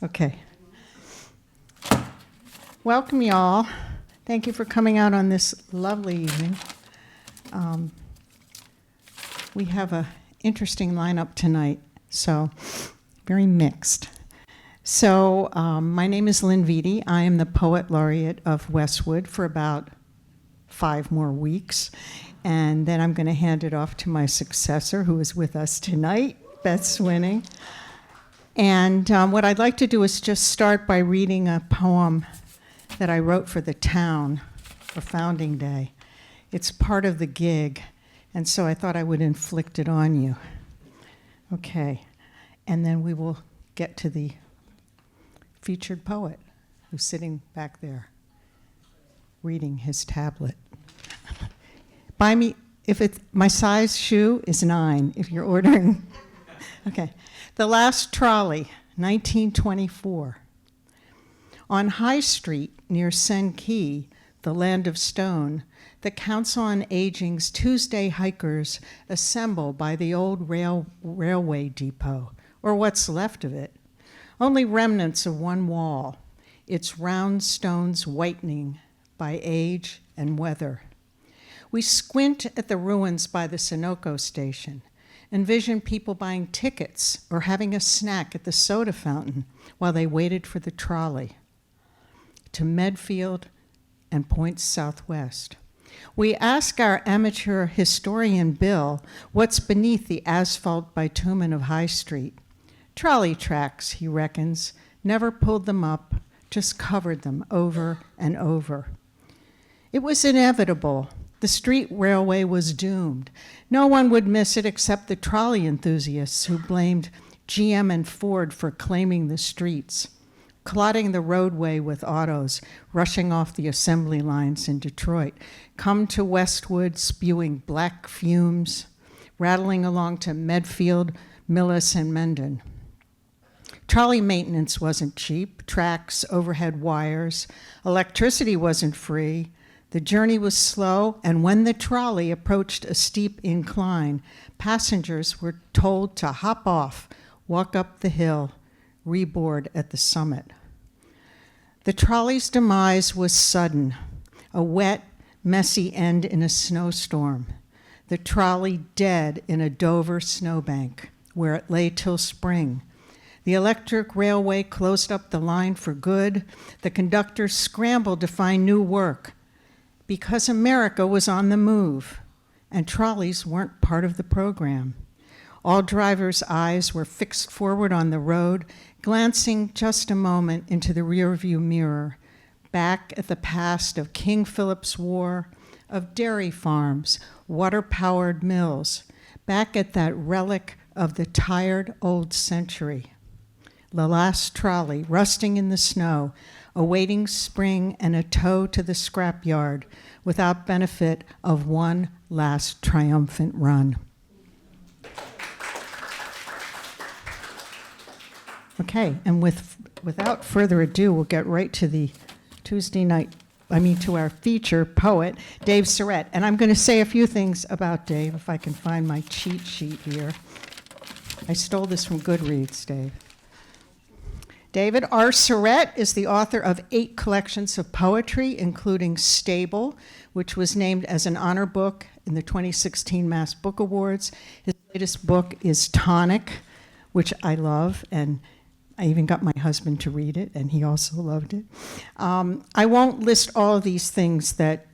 Okay. Welcome, y'all. Thank you for coming out on this lovely evening. We have an interesting lineup tonight, so very mixed. So my name is Lynn Vitti. I am the Poet Laureate of Westwood for about 5 more weeks, and then I'm going to hand it off to my successor, who is with us tonight, Beth Swinning. And what I'd like to do is just start by reading a poem that I wrote for the town for Founding Day. It's part of the gig, and so I thought I would inflict it on you. Okay, and then we will get to the featured poet who's sitting back there reading his tablet. Buy me, if it's, my size shoe is 9, if you're ordering. Okay. The Last Trolley, 1924. On High Street near Sen Key, the land of stone, the Council on Aging's Tuesday hikers assemble by the old railway depot, or what's left of it. Only remnants of one wall, its round stones whitening by age and weather. We squint at the ruins by the Sunoco station, envision people buying tickets or having a snack at the soda fountain while they waited for the trolley to Medfield and points southwest. We ask our amateur historian Bill what's beneath the asphalt bitumen of High Street. Trolley tracks, he reckons, never pulled them up, just covered them over and over. It was inevitable. The street railway was doomed. No one would miss it except the trolley enthusiasts who blamed GM and Ford for claiming the streets, clotting the roadway with autos, rushing off the assembly lines in Detroit, come to Westwood spewing black fumes, rattling along to Medfield, Millis, and Mendon. Trolley maintenance wasn't cheap, tracks, overhead wires, electricity wasn't free. The journey was slow, and when the trolley approached a steep incline, passengers were told to hop off, walk up the hill, reboard at the summit. The trolley's demise was sudden, a wet, messy end in a snowstorm. The trolley dead in a Dover snowbank, where it lay till spring. The electric railway closed up the line for good. The conductor scrambled to find new work, because America was on the move, and trolleys weren't part of the program. All drivers' eyes were fixed forward on the road, glancing just a moment into the rearview mirror, back at the past of King Philip's War, of dairy farms, water-powered mills, back at that relic of the tired old century. The last trolley, rusting in the snow, awaiting spring and a tow to the scrapyard without benefit of one last triumphant run. Okay, and without further ado, we'll get right to the to our feature poet, Dave Surratt. And I'm going to say a few things about Dave, if I can find my cheat sheet here. I stole this from Goodreads, Dave. David R. Surratt is the author of 8 collections of poetry, including Stable, which was named as an honor book in the 2016 Mass Book Awards. His latest book is Tonic, which I love, and I even got my husband to read it, and he also loved it. I won't list all of these things that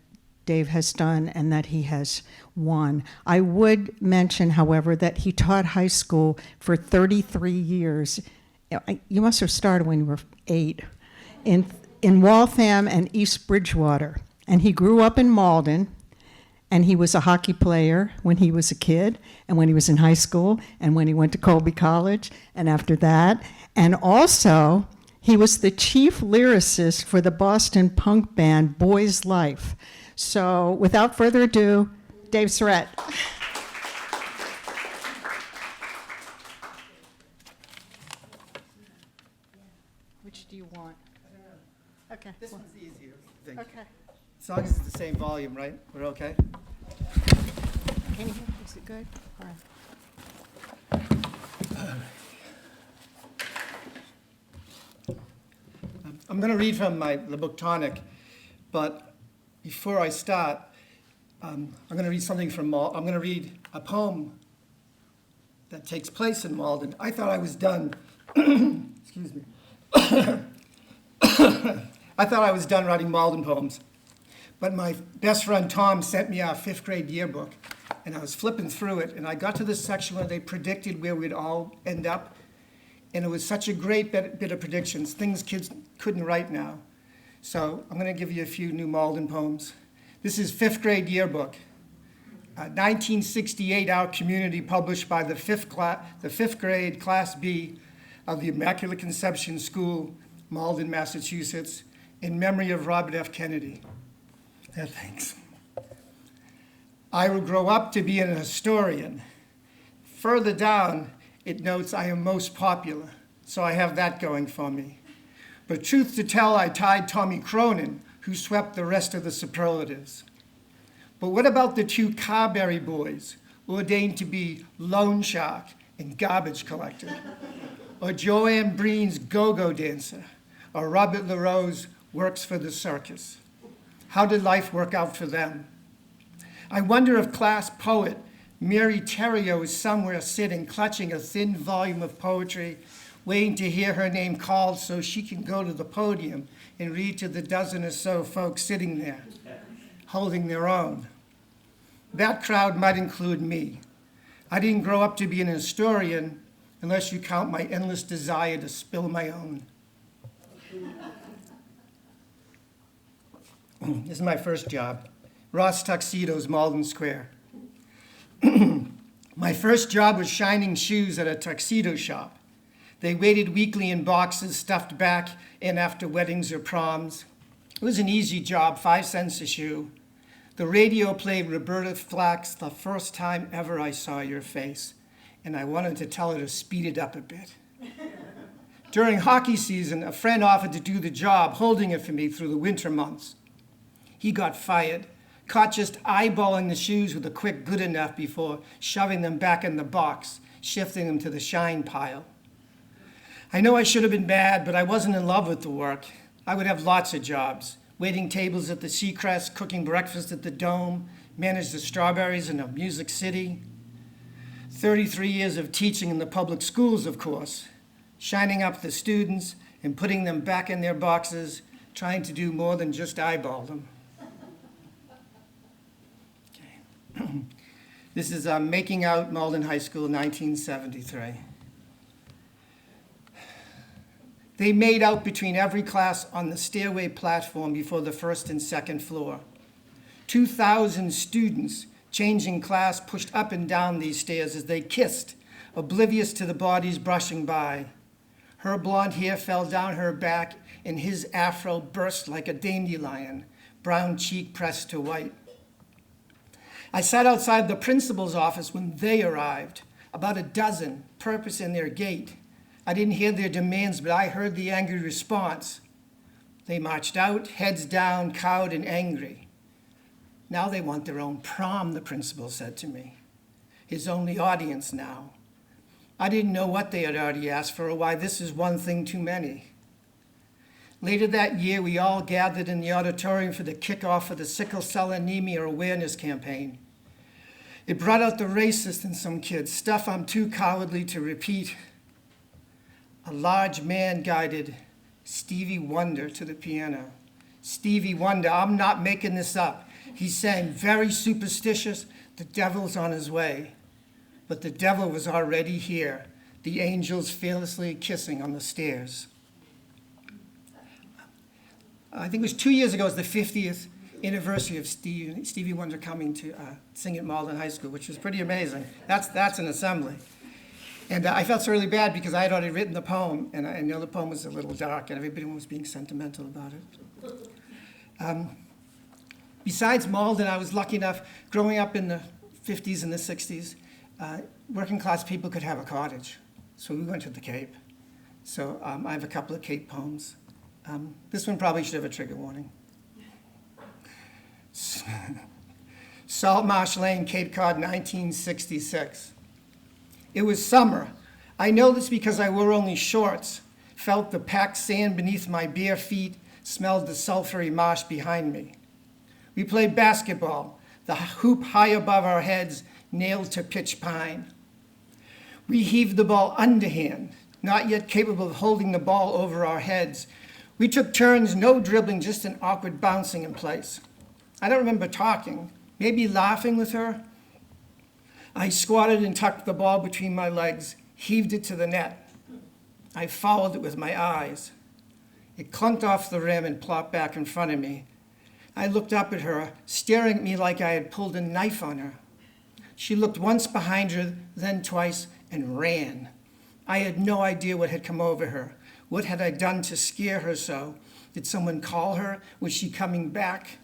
Dave has done and that he has won. I would mention, however, that he taught high school for 33 years. You must have started when you were 8, in Waltham and East Bridgewater. And he grew up in Malden, and he was a hockey player when he was a kid, and when he was in high school, and when he went to Colby College, and after that. And also, he was the chief lyricist for the Boston punk band Boys Life. So without further ado, Dave Surratt. Do you want? Okay. This one's easier, I think. Okay. As long as it's the same volume, right? We're okay? Can you hear? Is it good? All right. I'm going to read from the book Tonic, but before I start, I'm going to read something from I'm going to read a poem that takes place in Malden. I thought I was done. Excuse me. I thought I was done writing Malden poems, but my best friend Tom sent me our 5th grade yearbook, and I was flipping through it, and I got to this section where they predicted where we'd all end up, and it was such a great bit of predictions, things kids couldn't write now. So I'm going to give you a few new Malden poems. This is 5th grade yearbook. 1968, Our Community, published by the 5th grade Class B of the Immaculate Conception School, Malden, Massachusetts, in memory of Robert F. Kennedy. Thanks. I will grow up to be an historian. Further down, it notes I am most popular, so I have that going for me. But truth to tell, I tied Tommy Cronin, who swept the rest of the superlatives. But what about the 2 Carberry boys, ordained to be loan shark and garbage collector? Or Joanne Breen's go-go dancer? Or Robert LaRose works for the circus? How did life work out for them? I wonder if class poet Mary Theriot is somewhere sitting, clutching a thin volume of poetry, waiting to hear her name called so she can go to the podium and read to the dozen or so folks sitting there, holding their own. That crowd might include me. I didn't grow up to be an historian unless you count my endless desire to spill my own. This is my first job. Ross Tuxedo's, Malden Square. My first job was shining shoes at a tuxedo shop. They waited weekly in boxes stuffed back in after weddings or proms. It was an easy job, 5 cents a shoe. The radio played Roberta Flack's The First Time Ever I Saw Your Face, and I wanted to tell her to speed it up a bit. During hockey season, a friend offered to do the job, holding it for me through the winter months. He got fired, caught just eyeballing the shoes with a quick good enough before shoving them back in the box, shifting them to the shine pile. I know I should have been mad, but I wasn't in love with the work. I would have lots of jobs, waiting tables at the Seacrest, cooking breakfast at the Dome, manage the strawberries in a Music City. 33 years of teaching in the public schools, of course, shining up the students and putting them back in their boxes, trying to do more than just eyeball them. Okay. This is Making Out Malden High School, 1973. They made out between every class on the stairway platform before the 1st and 2nd floor. 2,000 students changing class pushed up and down these stairs as they kissed, oblivious to the bodies brushing by. Her blonde hair fell down her back, and his afro burst like a dandelion, brown cheek pressed to white. I sat outside the principal's office when they arrived, about a dozen, purpose in their gait. I didn't hear their demands, but I heard the angry response. They marched out, heads down, cowed and angry. Now they want their own prom, the principal said to me. His only audience now. I didn't know what they had already asked for or why this is one thing too many. Later that year, we all gathered in the auditorium for the kickoff of the Sickle Cell Anemia Awareness Campaign. It brought out the racist in some kids, stuff I'm too cowardly to repeat. A large man guided Stevie Wonder to the piano. Stevie Wonder, I'm not making this up. He sang, very superstitious, the devil's on his way. But the devil was already here, the angels fearlessly kissing on the stairs. I think it was 2 years ago, it was the 50th anniversary of Stevie Wonder coming to sing at Malden High School, which was pretty amazing. That's an assembly. And I felt so really bad because I had already written the poem, and I know the poem was a little dark, and everybody was being sentimental about it. Besides Malden, I was lucky enough, growing up in the 50s and the 60s, working class people could have a cottage. So we went to the Cape. So I have a couple of Cape poems. This one probably should have a trigger warning. Salt Marsh Lane, Cape Cod, 1966. It was summer. I know this because I wore only shorts. felt the packed sand beneath my bare feet, smelled the sulfury marsh behind me. We played basketball, the hoop high above our heads, nailed to pitch pine. We heaved the ball underhand, not yet capable of holding the ball over our heads. We took turns, no dribbling, just an awkward bouncing in place. I don't remember talking, maybe laughing with her. I squatted and tucked the ball between my legs, heaved it to the net. I followed it with my eyes. It clunked off the rim and plopped back in front of me. I looked up at her, staring at me like I had pulled a knife on her. She looked once behind her, then twice, and ran. I had no idea what had come over her. What had I done to scare her so? Did someone call her? Was she coming back?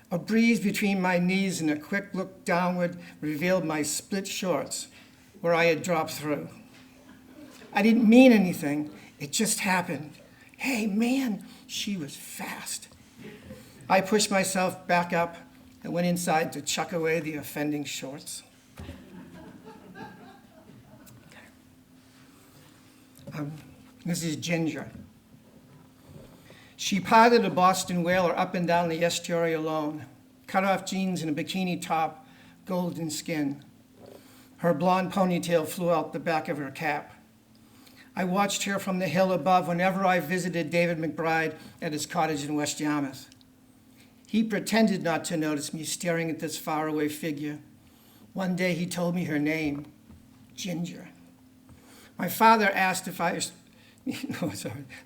A breeze between my knees and a quick look downward revealed my split shorts, where I had dropped through. I didn't mean anything. It just happened. Hey, man, she was fast. I pushed myself back up and went inside to chuck away the offending shorts. This is Ginger. She piloted a Boston whaler up and down the estuary alone, cut-off jeans and a bikini top, golden skin. Her blonde ponytail flew out the back of her cap. I watched her from the hill above whenever I visited David McBride at his cottage in West Yarmouth. He pretended not to notice me staring at this faraway figure. One day he told me her name, Ginger. My father asked if I was,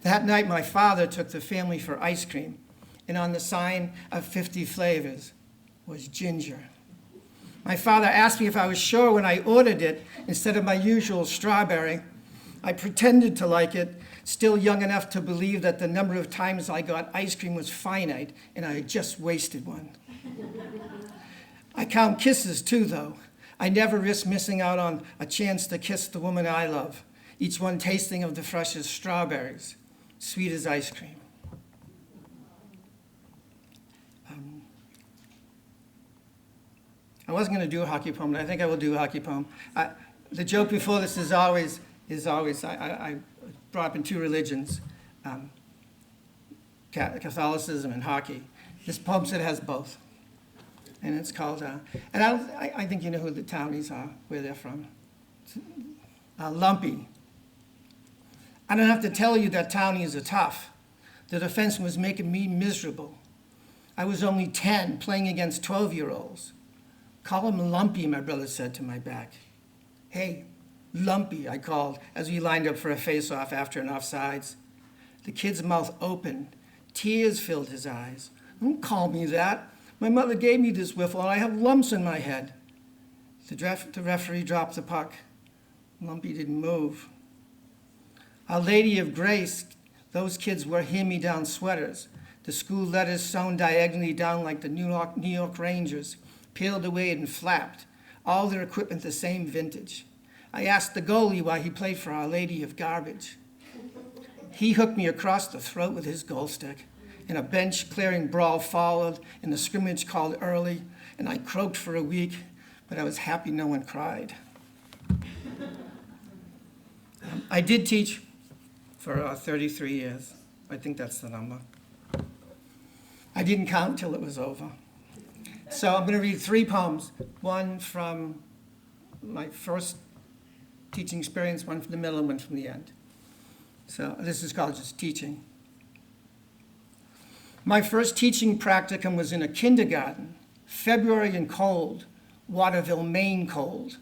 That night my father took the family for ice cream, and on the sign of 50 flavors was Ginger. My father asked me if I was sure when I ordered it instead of my usual strawberry. I pretended to like it, still young enough to believe that the number of times I got ice cream was finite and I had just wasted one. I count kisses too, though. I never risk missing out on a chance to kiss the woman I love, each one tasting of the freshest strawberries, sweet as ice cream. I wasn't going to do a hockey poem, but I think I will do a hockey poem. The joke before this is always I brought up in two religions, Catholicism and hockey. This poem said it has both. And it's called, and I think you know who the Townies are, where they're from. Lumpy. I don't have to tell you that Townies are tough. The defense was making me miserable. I was only 10, playing against 12-year-olds. Call him Lumpy, my brother said to my back. Hey, Lumpy, I called as we lined up for a face-off after an offsides. The kid's mouth opened. Tears filled his eyes. Don't call me that. My mother gave me this wiffle, and I have lumps in my head. The referee dropped the puck. Lumpy didn't move. Our Lady of Grace, those kids wore hand-me-down sweaters. The school letters sewn diagonally down like the New York Rangers, peeled away and flapped, all their equipment the same vintage. I asked the goalie why he played for Our Lady of Garbage. He hooked me across the throat with his goal stick. And a bench-clearing brawl followed, and the scrimmage called early, and I croaked for a week, but I was happy no one cried. I did teach for 33 years. I think that's the number. I didn't count till it was over. So I'm going to read 3 poems, one from my first teaching experience, one from the middle, and one from the end. So this is called just teaching. My first teaching practicum was in a kindergarten, February and cold, Waterville, Maine cold.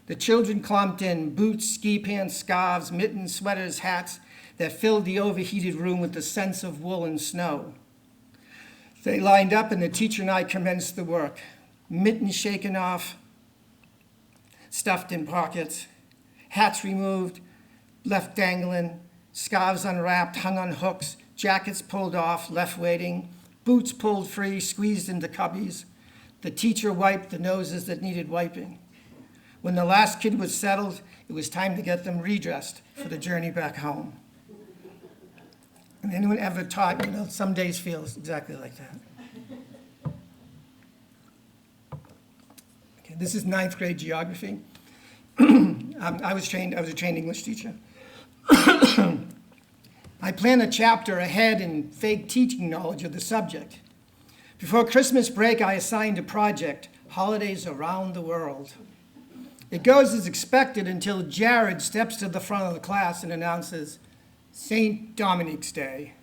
The children clumped in, boots, ski pants, scarves, mittens, sweaters, hats that filled the overheated room with the sense of wool and snow. They lined up and the teacher and I commenced the work, mittens shaken off, stuffed in pockets, hats removed, left dangling, scarves unwrapped, hung on hooks, jackets pulled off, left waiting, boots pulled free, squeezed into cubbies. The teacher wiped the noses that needed wiping. When the last kid was settled, it was time to get them redressed for the journey back home. And anyone ever taught, some days feels exactly like that. Okay, this is 9th grade geography. I was a trained English teacher. I plan a chapter ahead in fake teaching knowledge of the subject. Before Christmas break, I assigned a project, Holidays Around the World. It goes as expected until Jared steps to the front of the class and announces, St. Dominic's Day.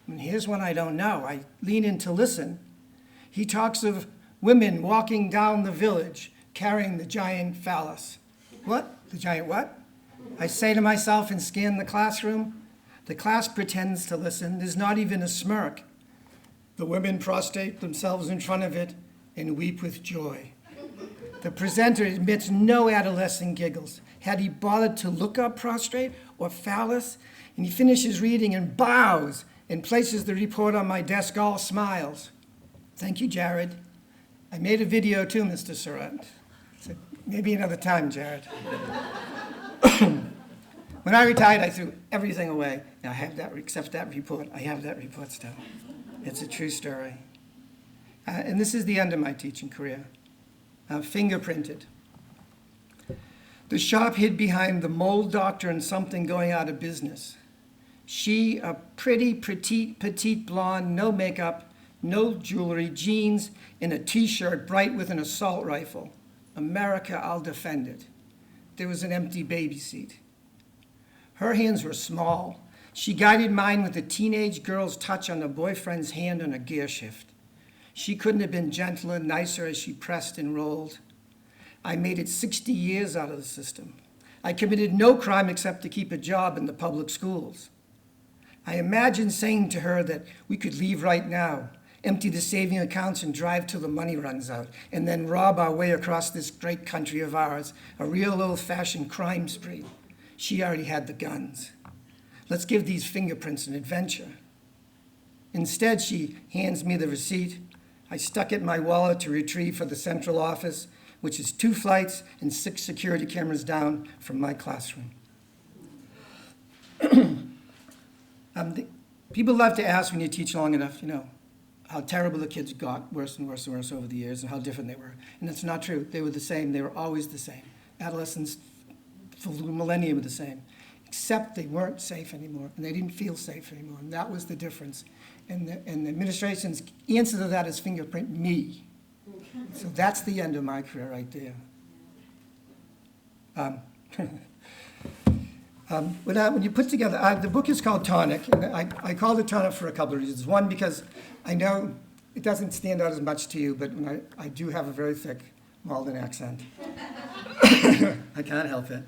And here's one I don't know. I lean in to listen. He talks of women walking down the village carrying the giant phallus. What? The giant what? I say to myself and scan the classroom. The class pretends to listen. There's not even a smirk. The women prostrate themselves in front of it and weep with joy. The presenter admits no adolescent giggles. Had he bothered to look up prostrate or phallus? And he finishes reading and bows and places the report on my desk, all smiles. Thank you, Jared. I made a video too, Mr. Surratt. So maybe another time, Jared. When I retired, I threw everything away. Now I have that, except that report. I have that report still. It's a true story. And this is the end of my teaching career. Fingerprinted. The shop hid behind the mold doctor and something going out of business. She, a pretty, petite blonde, no makeup, no jewelry, jeans, and a T-shirt bright with an assault rifle. America, I'll defend it. There was an empty baby seat. Her hands were small. She guided mine with a teenage girl's touch on a boyfriend's hand on a gear shift. She couldn't have been gentler, nicer as she pressed and rolled. I made it 60 years out of the system. I committed no crime except to keep a job in the public schools. I imagined saying to her that we could leave right now, empty the saving accounts and drive till the money runs out, and then rob our way across this great country of ours, a real old-fashioned crime spree. She already had the guns. Let's give these fingerprints an adventure. Instead, she hands me the receipt. I stuck it in my wallet to retrieve for the central office, which is 2 flights and 6 security cameras down from my classroom. People love to ask when you teach long enough, how terrible the kids got, worse and worse and worse over the years, and how different they were. And it's not true. They were the same. They were always the same. Adolescents for the millennium were the same, except they weren't safe anymore, and they didn't feel safe anymore, and that was the difference. And the administration's answer to that is fingerprint me. So that's the end of my career right there. When you put together, the book is called Tonic, and I called it Tonic for a couple of reasons. One, because I know it doesn't stand out as much to you, but I do have a very thick Malden accent. I can't help it.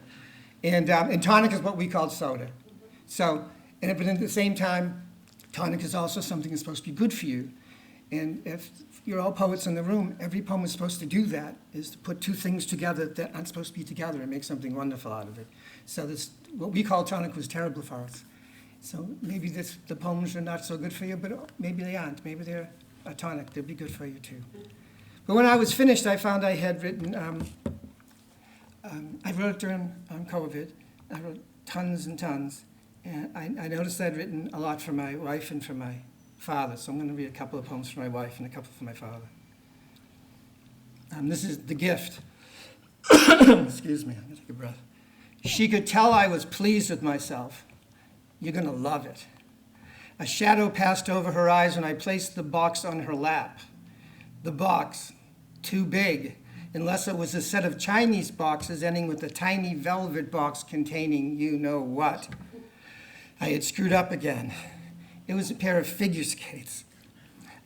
And tonic is what we call soda. So, but at the same time, tonic is also something that's supposed to be good for you. And if you're all poets in the room, every poem is supposed to do that, is to put 2 things together that aren't supposed to be together and make something wonderful out of it. So what we call tonic was terrible for us. So maybe the poems are not so good for you, but maybe they aren't. Maybe they're a tonic. They'll be good for you too. But when I was finished, I found I had written, I wrote during COVID. I wrote tons and tons. And I noticed I'd written a lot for my wife and for my father. So I'm going to read a couple of poems for my wife and a couple for my father. This is The Gift. Excuse me, I'm going to take a breath. She could tell I was pleased with myself. You're going to love it. A shadow passed over her eyes when I placed the box on her lap. The box, too big, unless it was a set of Chinese boxes ending with a tiny velvet box containing you know what. I had screwed up again. It was a pair of figure skates.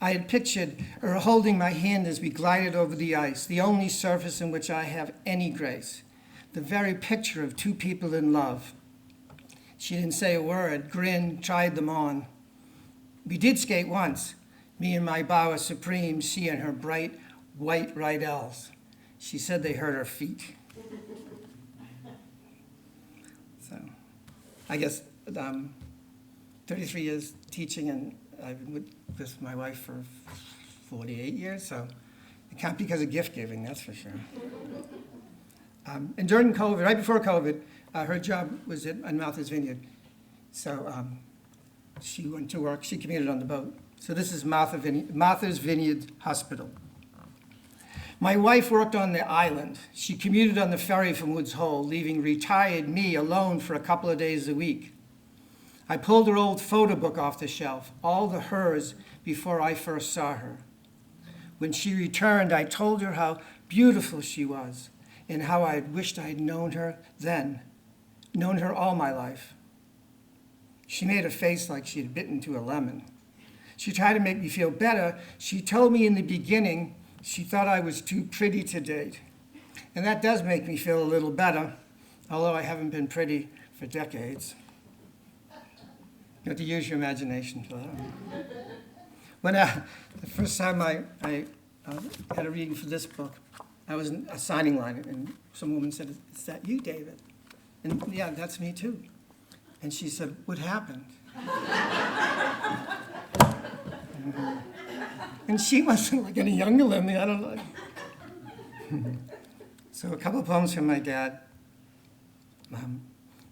I had pictured her holding my hand as we glided over the ice, the only surface in which I have any grace, the very picture of 2 people in love. She didn't say a word, grinned, tried them on. We did skate once, me and my Bauer Supreme, she and her bright white Rydels. She said they hurt her feet. So, I guess 33 years teaching, and I've been with my wife for 48 years, so it can't be because of gift giving, that's for sure. And during COVID, right before COVID, her job was on Martha's Vineyard. So she went to work, she commuted on the boat. So this is Martha's Vineyard Hospital. My wife worked on the island. She commuted on the ferry from Woods Hole, leaving retired me alone for a couple of days a week. I pulled her old photo book off the shelf, all the hers before I first saw her. When she returned, I told her how beautiful she was and how I had wished I had known her then, known her all my life. She made a face like she had bitten into a lemon. She tried to make me feel better. She told me in the beginning she thought I was too pretty to date. And that does make me feel a little better, although I haven't been pretty for decades. You have to use your imagination for that. When the first time I had a reading for this book, I was in a signing line, and some woman said, "Is that you, David?" And yeah, that's me too. And she said, "What happened?" And she wasn't like any younger than me, I don't know. So a couple of poems from my dad.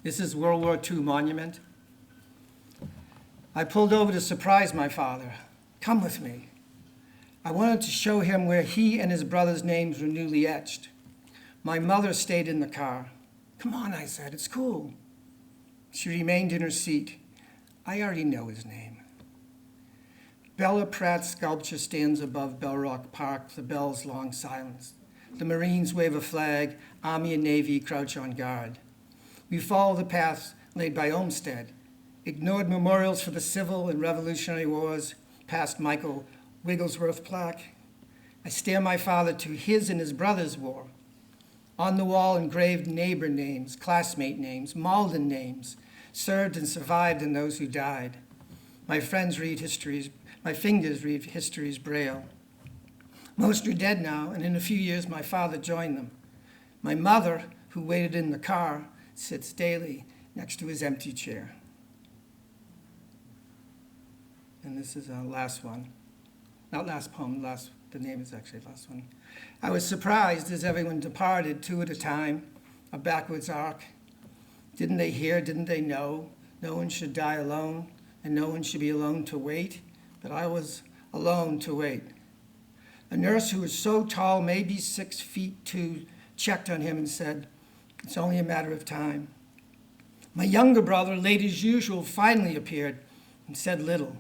This is World War II monument. I pulled over to surprise my father. "Come with me." I wanted to show him where he and his brother's names were newly etched. My mother stayed in the car. "Come on," I said, "it's cool." She remained in her seat. I already know his name. Bella Pratt's sculpture stands above Bell Rock Park, the Bell's long silence. The Marines wave a flag, Army and Navy crouch on guard. We follow the paths laid by Olmsted, ignored memorials for the Civil and Revolutionary Wars, past Michael Wigglesworth plaque. I stare my father to his and his brother's war. On the wall engraved neighbor names, classmate names, Malden names, served and survived in those who died. My fingers read history's braille. Most are dead now, and in a few years my father joined them. My mother, who waited in the car, sits daily next to his empty chair. And this is our last one. Not last poem, the name is actually the last one. I was surprised as everyone departed, two at a time, a backwards arc. Didn't they hear, didn't they know? No one should die alone, and no one should be alone to wait. But I was alone to wait. A nurse who was so tall, maybe 6'2", checked on him and said, "It's only a matter of time." My younger brother, late as usual, finally appeared and said little.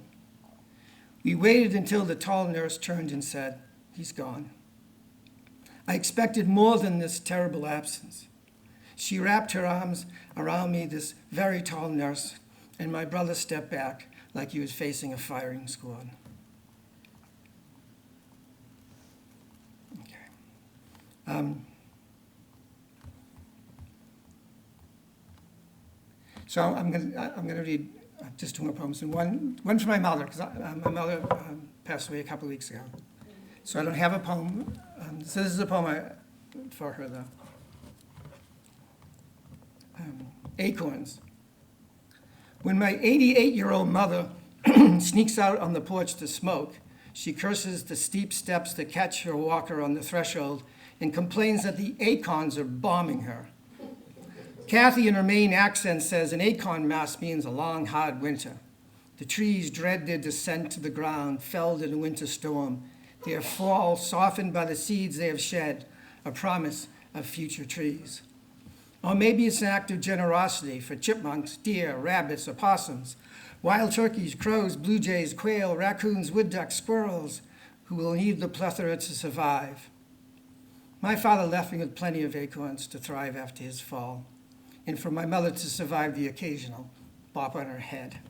We waited until the tall nurse turned and said, "He's gone." I expected more than this terrible absence. She wrapped her arms around me, this very tall nurse, and my brother stepped back like he was facing a firing squad. Okay. So I'm going to read just two more poems, and one for my mother, because my mother passed away a couple of weeks ago. So I don't have a poem. So this is a poem for her, though. Acorns. When my 88-year-old mother sneaks out on the porch to smoke, she curses the steep steps that catch her walker on the threshold and complains that the acorns are bombing her. Kathy, in her Maine accent, says an acorn mass means a long, hard winter. The trees dread their descent to the ground, felled in a winter storm. Their fall, softened by the seeds they have shed, a promise of future trees. Or maybe it's an act of generosity for chipmunks, deer, rabbits, opossums, wild turkeys, crows, blue jays, quail, raccoons, wood ducks, squirrels, who will need the plethora to survive. My father left me with plenty of acorns to thrive after his fall, and for my mother to survive the occasional bop on her head.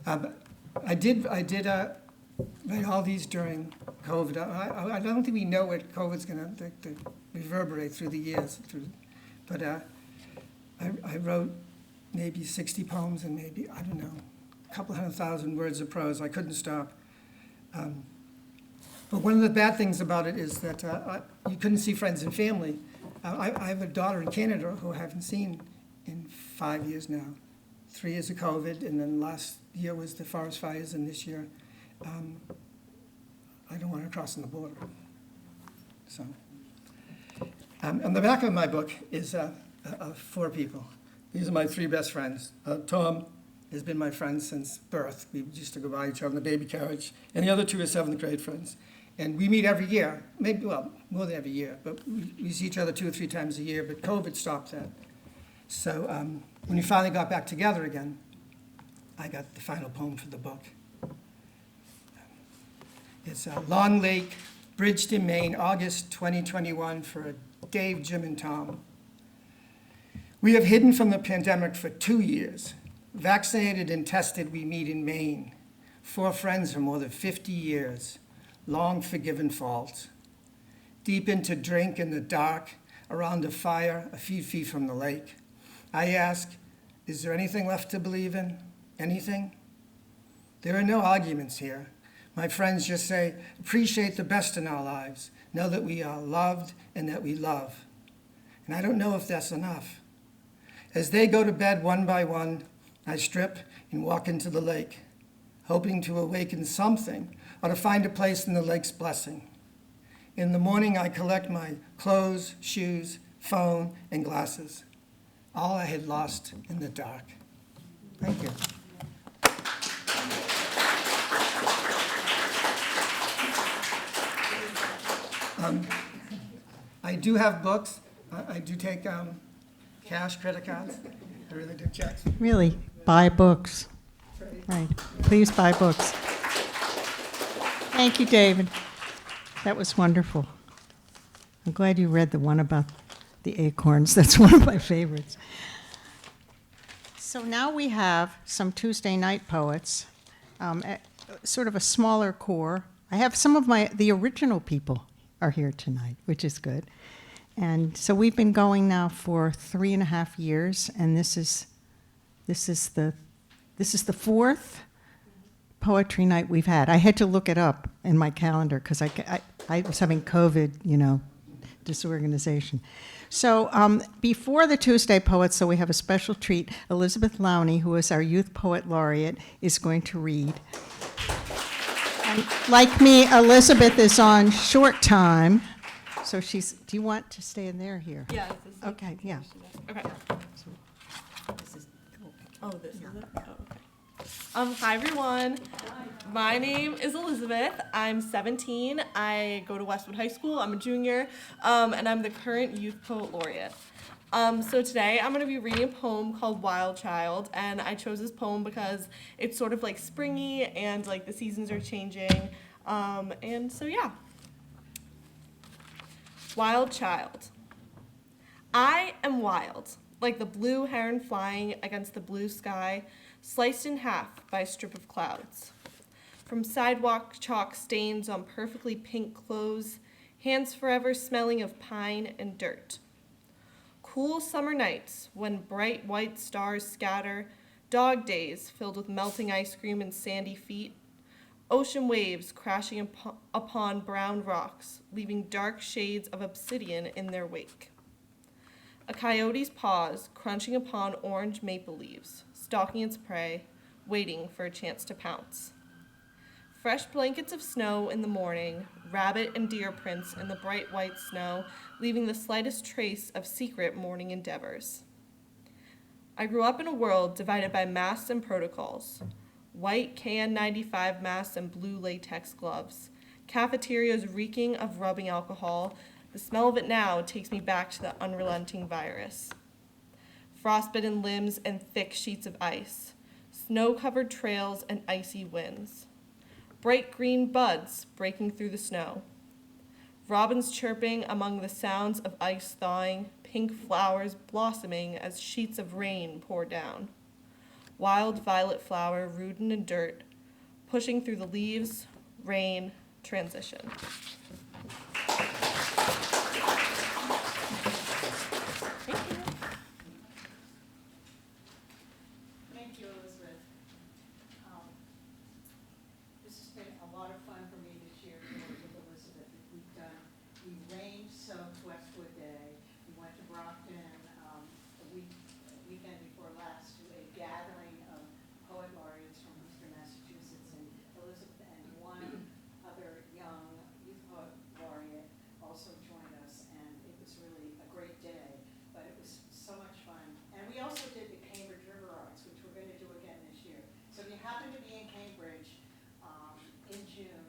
Okay. I did write all these during COVID. I don't think we know what COVID's going to reverberate through the years. But I wrote maybe 60 poems and maybe, I don't know, a couple 100,000 words of prose. I couldn't stop. But one of the bad things about it is that you couldn't see friends and family. I have a daughter in Canada who I haven't seen in 5 years now. 3 years of COVID, and then last year was the forest fires, and this year I don't want her crossing the border. So, on the back of my book is 4 people. These are my 3 best friends. Tom, has been my friend since birth. We used to go by each other in the baby carriage. And the other two are seventh grade friends. And we meet every year, maybe, well, more than every year, but we see each other 2 or 3 times a year, but COVID stopped that. So when we finally got back together again, I got the final poem for the book. It's Long Lake, Bridgeton, Maine, August 2021 for Dave, Jim, and Tom. We have hidden from the pandemic for 2 years. Vaccinated and tested, we meet in Maine. 4 friends for more than 50 years. Long forgiven faults. Deep into drink in the dark, around a fire, a few feet from the lake. I ask, is there anything left to believe in? Anything? There are no arguments here. My friends just say, appreciate the best in our lives. Know that we are loved and that we love. And I don't know if that's enough. As they go to bed one by one, I strip and walk into the lake, hoping to awaken something or to find a place in the lake's blessing. In the morning, I collect my clothes, shoes, phone, and glasses, all I had lost in the dark. Thank you. I do have books. I do take cash, credit cards. I really do checks. Really, buy books. Right. Please buy books. Thank you, David. That was wonderful. I'm glad you read the one about the acorns. That's one of my favorites. So now we have some Tuesday night poets, sort of a smaller core. I have some of the original people are here tonight, which is good. And so we've been going now for 3.5 years, and this is the 4th poetry night we've had. I had to look it up in my calendar because I was having COVID, disorganization. So before the Tuesday Poets, so we have a special treat. Elizabeth Lowney, who is our Youth Poet Laureate, is going to read. And like me, Elizabeth is on short time. So do you want to stay in there here? Yeah. Okay, yeah. Okay. This is it? Oh, okay. Hi, everyone. My name is Elizabeth. I'm 17. I go to Westwood High School. I'm a junior, and I'm the current Youth Poet Laureate. So today I'm going to be reading a poem called Wild Child, and I chose this poem because it's sort of like springy and like the seasons are changing, and so yeah. Wild Child. I am wild, like the blue heron flying against the blue sky, sliced in half by a strip of clouds. From sidewalk chalk stains on perfectly pink clothes, hands forever smelling of pine and dirt. Cool summer nights when bright white stars scatter, dog days filled with melting ice cream and sandy feet, ocean waves crashing upon brown rocks, leaving dark shades of obsidian in their wake. A coyote's paws crunching upon orange maple leaves, stalking its prey, waiting for a chance to pounce. Fresh blankets of snow in the morning, rabbit and deer prints in the bright white snow, leaving the slightest trace of secret morning endeavors. I grew up in a world divided by masks and protocols. White KN95 masks and blue latex gloves. Cafeterias reeking of rubbing alcohol. The smell of it now takes me back to the unrelenting virus. Frostbitten limbs and thick sheets of ice. Snow-covered trails and icy winds. Bright green buds breaking through the snow. Robins chirping among the sounds of ice thawing, pink flowers blossoming as sheets of rain pour down. Wild violet flower rooted in dirt, pushing through the leaves, rain, transition. Thank you, Elizabeth. This has been a lot of fun for me this year with Elizabeth. We rain-soaked Westwood Day. We went to Brockton the weekend before last to a gathering of poet laureates from Eastern Massachusetts, and Elizabeth and one other young youth poet happened to be in Cambridge in June.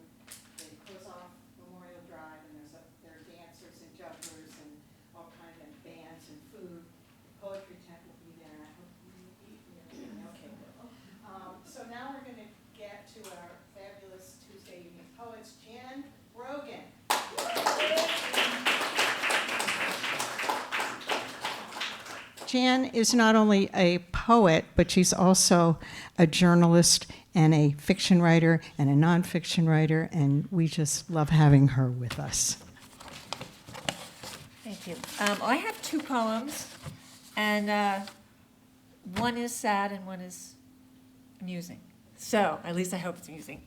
They close off Memorial Drive, and there are dancers and jugglers and all kinds of bands and food. Poetry tent will be there. I hope you eat there. Okay, good. So now we're going to get to our fabulous Tuesday evening poets, Jan Brogan. Jan is not only a poet, but she's also a journalist and a fiction writer and a nonfiction writer, and we just love having her with us. Thank you. I have two poems, and one is sad and one is amusing. So, at least I hope it's amusing.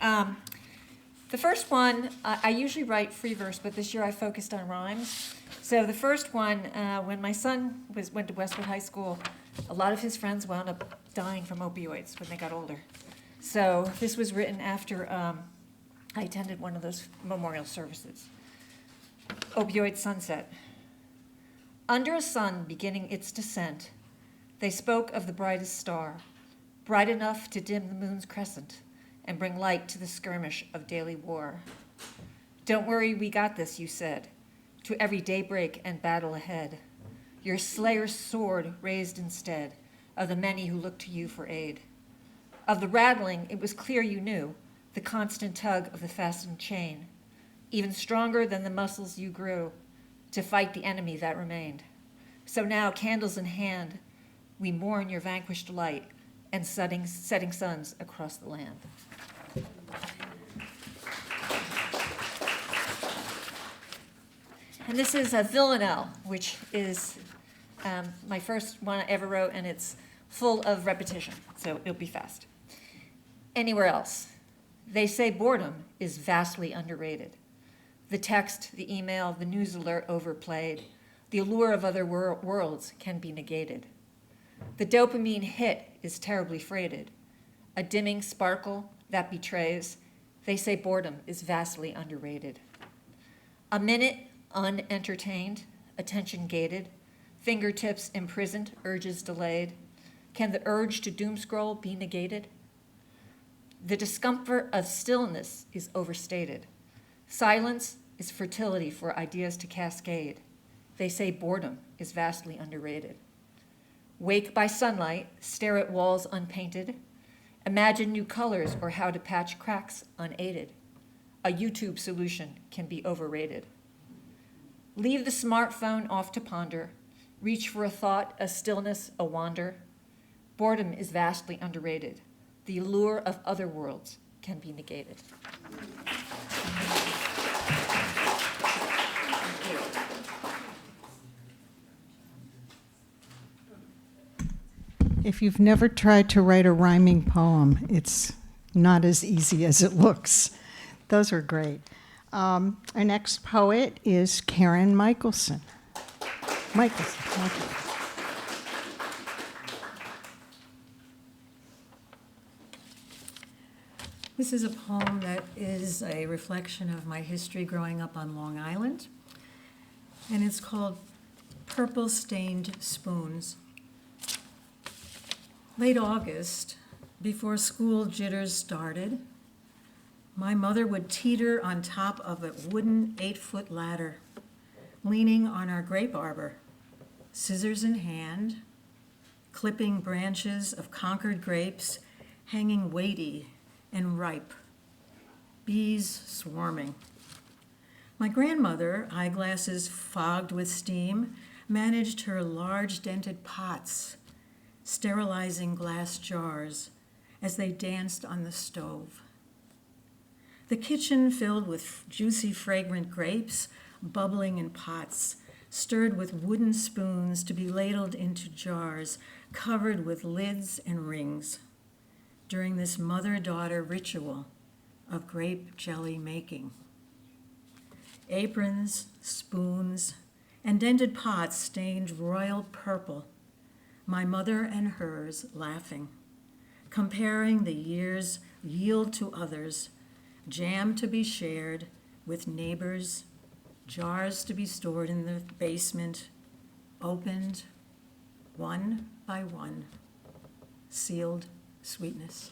The first one, I usually write free verse, but this year I focused on rhymes. So the first one, when my son went to Westwood High School, a lot of his friends wound up dying from opioids when they got older. So this was written after I attended one of those memorial services. Opioid Sunset. Under a sun beginning its descent, they spoke of the brightest star, bright enough to dim the moon's crescent and bring light to the skirmish of daily war. Don't worry, we got this, you said, to every daybreak and battle ahead. Your slayer's sword raised instead of the many who looked to you for aid. Of the rattling, it was clear you knew, the constant tug of the fastened chain, even stronger than the muscles you grew to fight the enemy that remained. So now, candles in hand, we mourn your vanquished light and setting suns across the land. And this is a villanelle, which is my first one I ever wrote, and it's full of repetition, so it'll be fast. Anywhere else, they say boredom is vastly underrated. The text, the email, the news alert overplayed. The allure of other worlds can be negated. The dopamine hit is terribly freighted. A dimming sparkle that betrays. They say boredom is vastly underrated. A minute unentertained, attention gated, fingertips imprisoned, urges delayed. Can the urge to doom scroll be negated? The discomfort of stillness is overstated. Silence is fertility for ideas to cascade. They say boredom is vastly underrated. Wake by sunlight, stare at walls unpainted. Imagine new colors or how to patch cracks unaided. A YouTube solution can be overrated. Leave the smartphone off to ponder. Reach for a thought, a stillness, a wander. Boredom is vastly underrated. The allure of other worlds can be negated. If you've never tried to write a rhyming poem, it's not as easy as it looks. Those are great. Our next poet is Karen Michelson. Michelson. This is a poem that is a reflection of my history growing up on Long Island, and it's called Purple Stained Spoons. Late August, before school jitters started, my mother would teeter on top of a wooden 8-foot ladder, leaning on our grape arbor, scissors in hand, clipping branches of conquered grapes hanging weighty and ripe, bees swarming. My grandmother, eyeglasses fogged with steam, managed her large dented pots, sterilizing glass jars as they danced on the stove. The kitchen filled with juicy, fragrant grapes, bubbling in pots, stirred with wooden spoons to be ladled into jars, covered with lids and rings. During this mother-daughter ritual of grape jelly making. Aprons, spoons, and dented pots stained royal purple, my mother and hers laughing, comparing the year's yield to others, jam to be shared with neighbors, jars to be stored in the basement, opened one by one, sealed sweetness.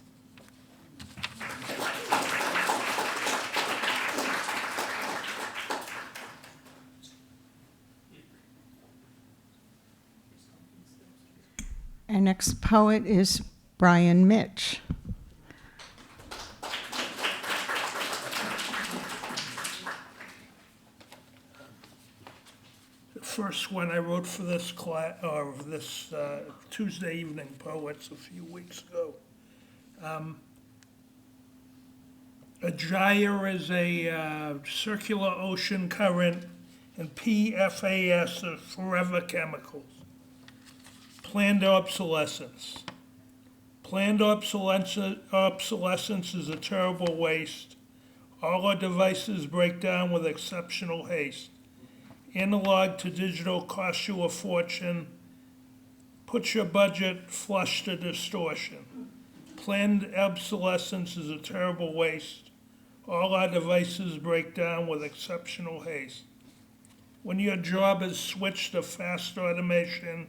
Our next poet is Brian Mitch. The first one I wrote for this class, or this Tuesday evening poets a few weeks ago. A gyre is a circular ocean current, and PFAS are forever chemicals. Planned obsolescence. Planned obsolescence is a terrible waste. All our devices break down with exceptional haste. Analog to digital costs you a fortune. Put your budget flush to distortion. Planned obsolescence is a terrible waste. All our devices break down with exceptional haste. When your job is switched to fast automation,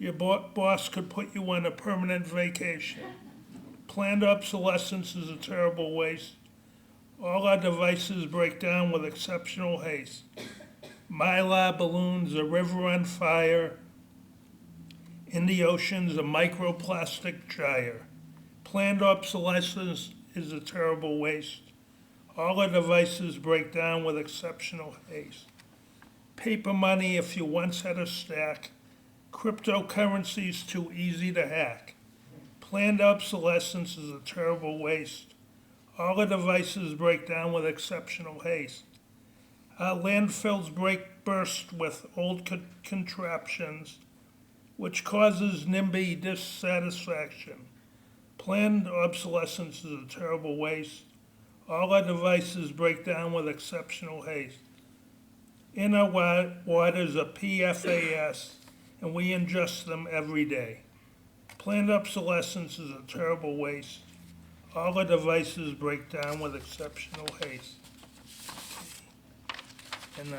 your boss could put you on a permanent vacation. Planned obsolescence is a terrible waste. All our devices break down with exceptional haste. Mylar balloons, a river on fire. In the oceans, a microplastic gyre. Planned obsolescence is a terrible waste. All our devices break down with exceptional haste. Paper money, if you once had a stack. Cryptocurrency's too easy to hack. Planned obsolescence is a terrible waste. All our devices break down with exceptional haste. Our landfills burst with old contraptions, which causes NIMBY dissatisfaction. Planned obsolescence is a terrible waste. All our devices break down with exceptional haste. In our waters are PFAS, and we ingest them every day. Planned obsolescence is a terrible waste. All our devices break down with exceptional haste. And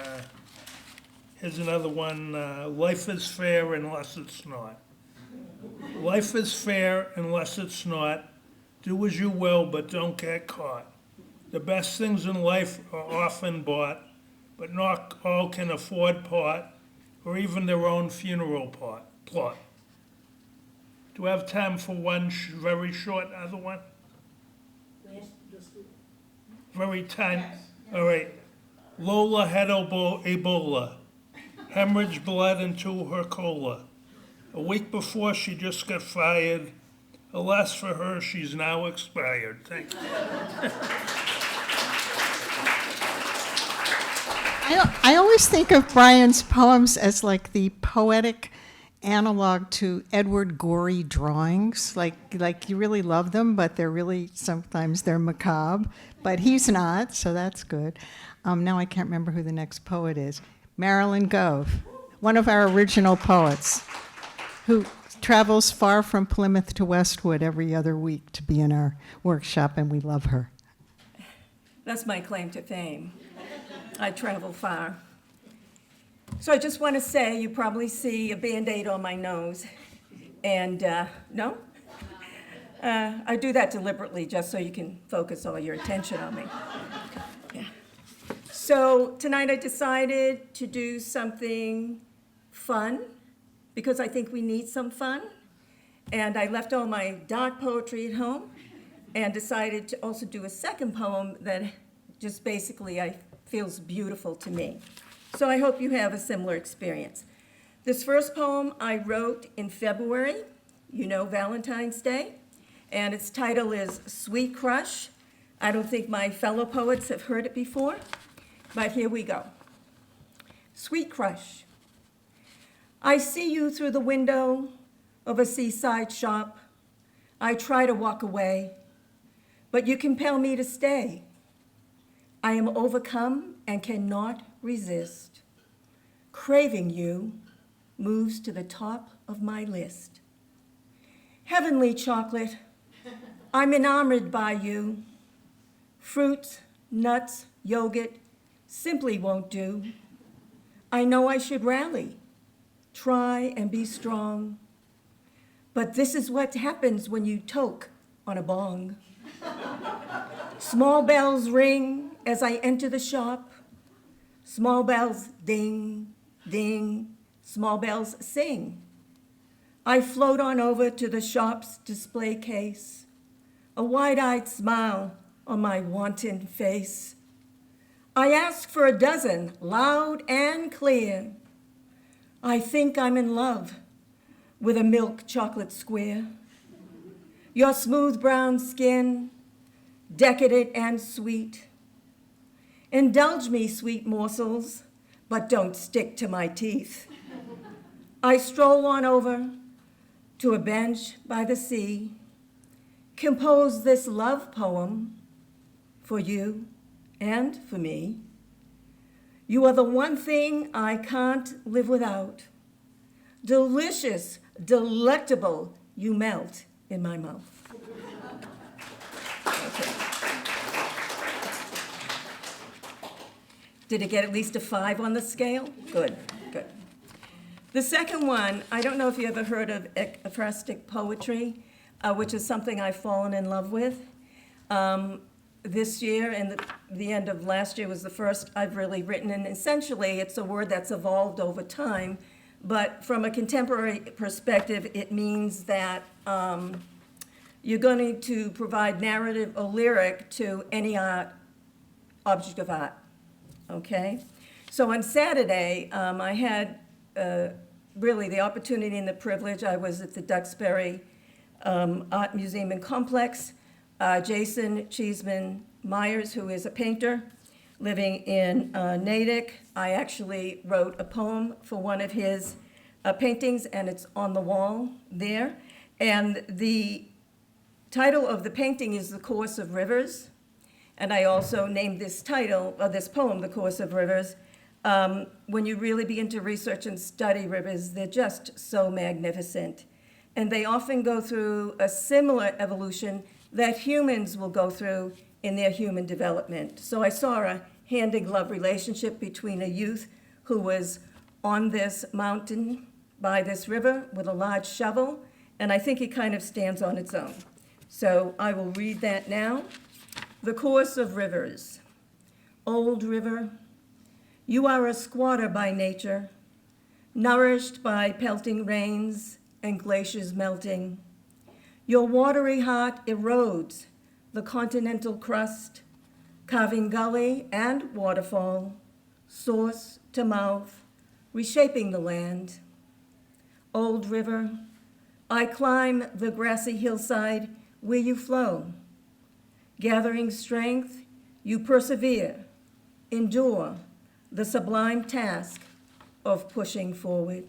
here's another one. Life is fair unless it's not. Life is fair unless it's not. Do as you will, but don't get caught. The best things in life are often bought, but not all can afford pot, or even their own funeral plot. Do I have time for one very short other one? Very tiny. All right. Lola had Ebola, hemorrhaged blood into her cola. A week before, she just got fired. Alas for her, she's now expired. Thank you. I always think of Brian's poems as like the poetic analog to Edward Gorey drawings. Like you really love them, but sometimes they're macabre. But he's not, so that's good. Now I can't remember who the next poet is. Marilyn Gove, one of our original poets, who travels far from Plymouth to Westwood every other week to be in our workshop, and we love her. That's my claim to fame. I travel far. So I just want to say, you probably see a Band-Aid on my nose. And no? I do that deliberately just so you can focus all your attention on me. Yeah. So tonight I decided to do something fun, because I think we need some fun. And I left all my dark poetry at home and decided to also do a second poem that just basically feels beautiful to me. So I hope you have a similar experience. This first poem I wrote in February, Valentine's Day, and its title is Sweet Crush. I don't think my fellow poets have heard it before, but here we go. Sweet Crush. I see you through the window of a seaside shop. I try to walk away, but you compel me to stay. I am overcome and cannot resist. Craving you moves to the top of my list. Heavenly chocolate, I'm enamored by you. Fruits, nuts, yogurt simply won't do. I know I should rally, try and be strong, but this is what happens when you toke on a bong. Small bells ring as I enter the shop. Small bells ding, ding, small bells sing. I float on over to the shop's display case, a wide-eyed smile on my wanton face. I ask for a dozen, loud and clear. I think I'm in love with a milk chocolate square. Your smooth brown skin, decadent and sweet. Indulge me, sweet morsels, but don't stick to my teeth. I stroll on over to a bench by the sea, compose this love poem for you and for me. You are the one thing I can't live without. Delicious, delectable, you melt in my mouth. Okay. Did it get at least a 5 on the scale? Good, good. The second one, I don't know if you ever heard of ekphrastic poetry, which is something I've fallen in love with. This year and the end of last year was the first I've really written, and essentially it's a word that's evolved over time, but from a contemporary perspective, it means that you're going to provide narrative or lyric to any object of art, okay? So on Saturday, I had really the opportunity and the privilege. I was at the Duxbury Art Museum and Complex. Jason Cheeseman Myers, who is a painter living in Natick. I actually wrote a poem for one of his paintings, and it's on the wall there. And the title of the painting is The Course of Rivers. And I also named this title, or this poem, The Course of Rivers. When you really begin to research and study rivers, they're just so magnificent. And they often go through a similar evolution that humans will go through in their human development. So I saw a hand-in-glove relationship between a youth who was on this mountain by this river with a large shovel, and I think it kind of stands on its own. So I will read that now. The Course of Rivers. Old river, you are a squatter by nature, nourished by pelting rains and glaciers melting. Your watery heart erodes the continental crust, carving gully and waterfall, source to mouth, reshaping the land. Old river, I climb the grassy hillside where you flow. Gathering strength, you persevere, endure the sublime task of pushing forward.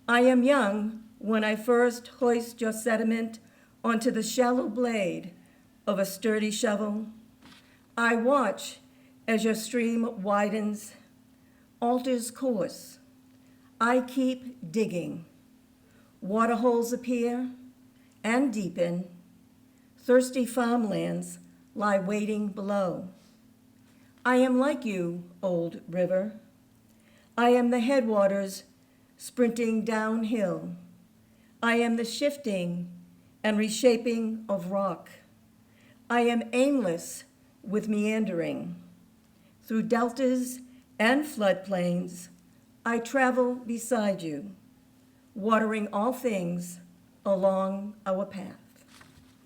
I am young when I first hoist your sediment onto the shallow blade of a sturdy shovel. I watch as your stream widens, alters course. I keep digging. Waterholes appear and deepen. Thirsty farmlands lie waiting below. I am like you, old river. I am the headwaters sprinting downhill. I am the shifting and reshaping of rock. I am aimless with meandering. Through deltas and floodplains, I travel beside you, watering all things along our path.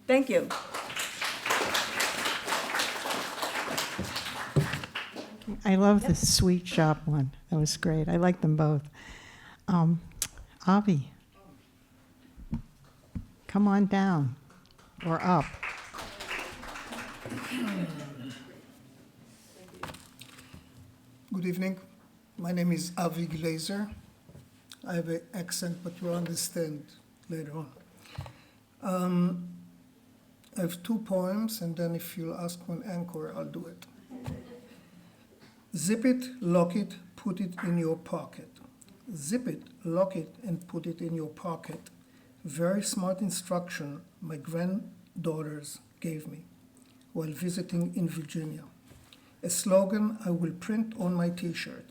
Thank you. I love the sweet shop one. That was great. I like them both. Avi, come on down or up. Good evening. My name is Avi Glazer. I have an accent, but you'll understand later on. I have 2 poems, and then if you'll ask one anchor, I'll do it. Zip it, lock it, put it in your pocket. Zip it, lock it, and put it in your pocket. Very smart instruction my granddaughters gave me while visiting in Virginia. A slogan I will print on my T-shirt,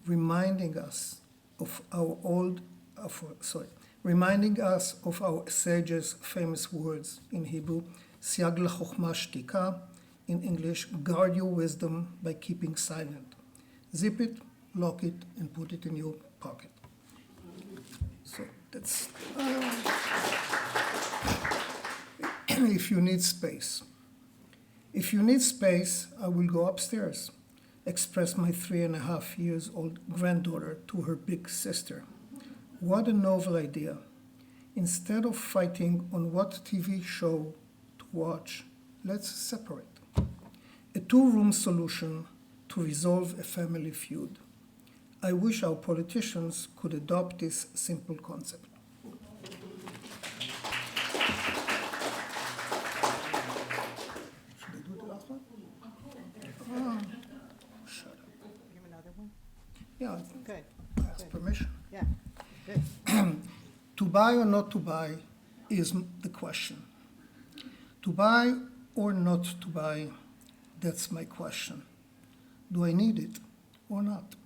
reminding us of our sages' famous words in Hebrew, Siag l'chokhmah shtika, in English, guard your wisdom by keeping silent. Zip it, lock it, and put it in your pocket. So That's, if you need space. If you need space, I will go upstairs, expressed my 3.5-year-old granddaughter to her big sister. What a novel idea. Instead of fighting on what TV show to watch, let's separate. A two-room solution to resolve a family feud. I wish our politicians could adopt this simple concept. Should I do the last one? Oh, shut up. Give another one? Yeah, Good. I ask permission. Yeah, good. To buy or not to buy is the question. To buy or not to buy, that's my question. Do I need it or not?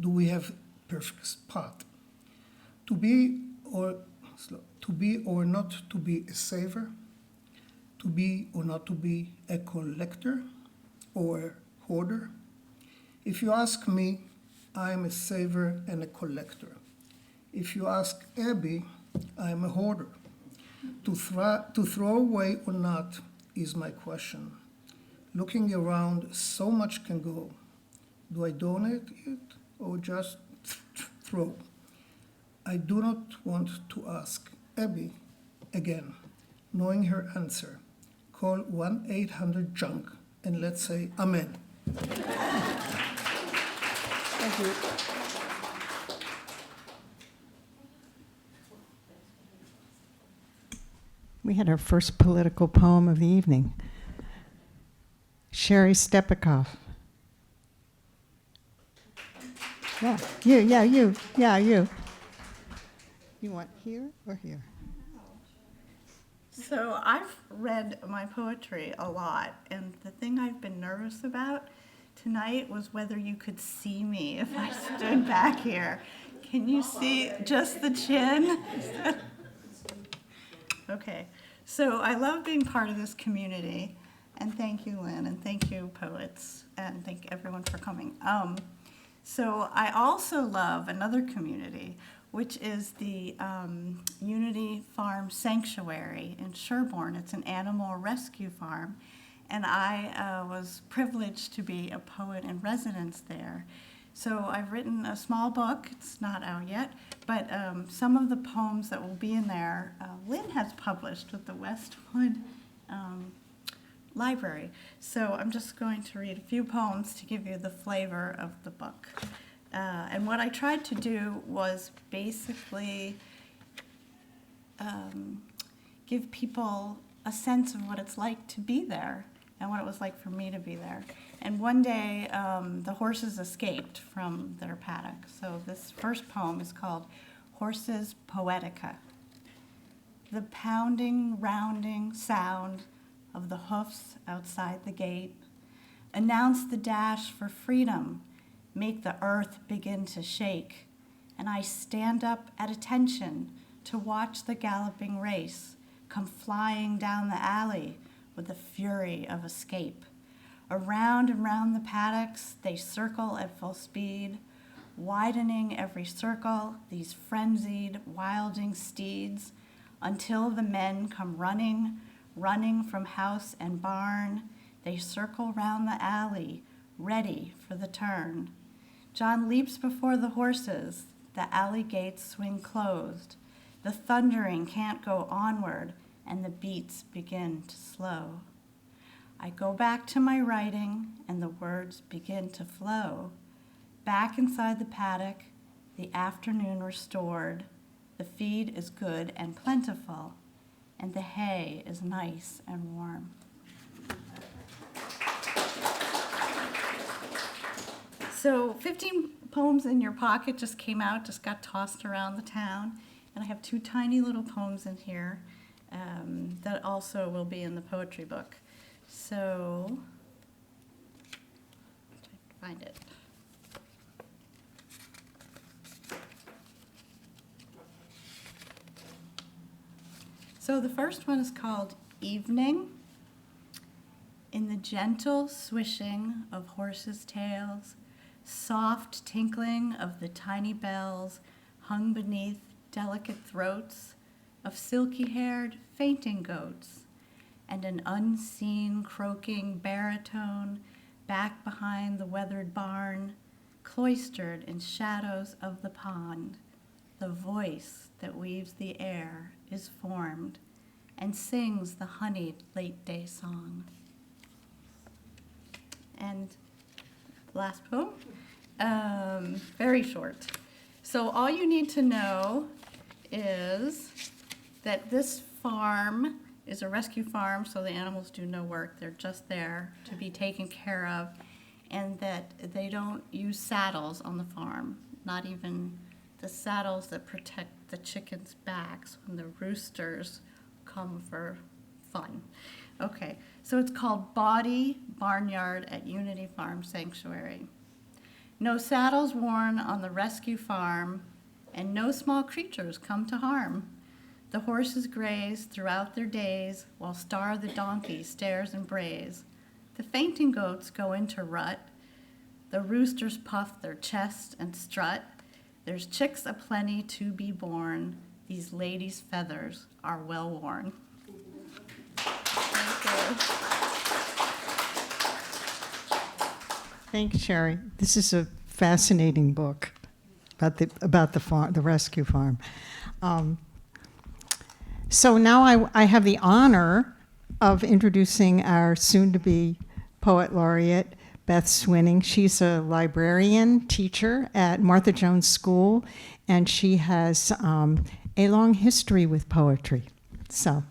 Do we have perfect spot? To be or not to be a saver? To be or not to be a collector or hoarder? If you ask me, I am a saver and a collector. If you ask Abby, I am a hoarder. To throw away or not is my question. Looking around, so much can go. Do I donate it or just throw? I do not want to ask Abby again, knowing her answer. Call 1-800-JUNK and let's say amen. Thank you. We had our first political poem of the evening. Sherry Stepikoff. Yeah, you. You want here or here? So I've read my poetry a lot, and the thing I've been nervous about tonight was whether you could see me if I stood back here. Can you see just the chin? Okay, so I love being part of this community, and thank you, Lynn, and thank you, poets, and thank everyone for coming. So I also love another community, which is the Unity Farm Sanctuary in Sherborne. It's an animal rescue farm, and I was privileged to be a poet in residence there. So I've written a small book, it's not out yet, but some of the poems that will be in there, Lynn has published with the Westwood Library. So I'm just going to read a few poems to give you the flavor of the book. And what I tried to do was basically give people a sense of what it's like to be there and what it was like for me to be there. And one day, the horses escaped from their paddock. So this first poem is called Horses Poetica. The pounding, rounding sound of the hoofs outside the gate announce the dash for freedom, make the earth begin to shake, and I stand up at attention to watch the galloping race come flying down the alley with the fury of escape. Around and round the paddocks, they circle at full speed, widening every circle, these frenzied, wilding steeds, until the men come running from house and barn. They circle round the alley, ready for the turn. John leaps before the horses, the alley gates swing closed. The thundering can't go onward, and the beats begin to slow. I go back to my writing, and the words begin to flow. Back inside the paddock, the afternoon restored. The feed is good and plentiful, and the hay is nice and warm. So 15 poems in your pocket just came out, just got tossed around the town. And I have 2 tiny little poems in here that also will be in the poetry book. So, find it. So the first one is called Evening. In the gentle swishing of horses' tails, soft tinkling of the tiny bells hung beneath delicate throats of silky-haired fainting goats, and an unseen croaking baritone back behind the weathered barn, cloistered in shadows of the pond. The voice that weaves the air is formed and sings the honeyed late day song. And last poem, very short. So all you need to know is that this farm is a rescue farm, so the animals do no work. They're just there to be taken care of, and that they don't use saddles on the farm, not even the saddles that protect the chickens' backs when the roosters come for fun. Okay, so it's called Body Barnyard at Unity Farm Sanctuary. No saddles worn on the rescue farm, and no small creatures come to harm. The horses graze throughout their days, while Star the donkey stares and brays. The fainting goats go into rut. The roosters puff their chest and strut. There's chicks aplenty to be born. These ladies' feathers are well worn. Thank you. Thanks, Sherry. This is a fascinating book about the farm, the rescue farm. So now I have the honor of introducing our soon-to-be poet laureate, Beth Swinning. She's a librarian teacher at Martha Jones School, and she has a long history with poetry. So.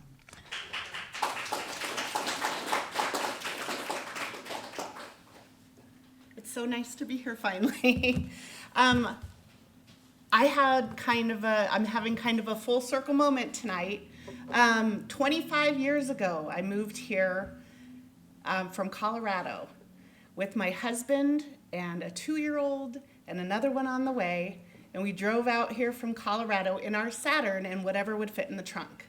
It's so nice to be here finally. I'm having kind of a full circle moment tonight. 25 years ago, I moved here from Colorado with my husband and a 2-year-old and another one on the way, and we drove out here from Colorado in our Saturn and whatever would fit in the trunk.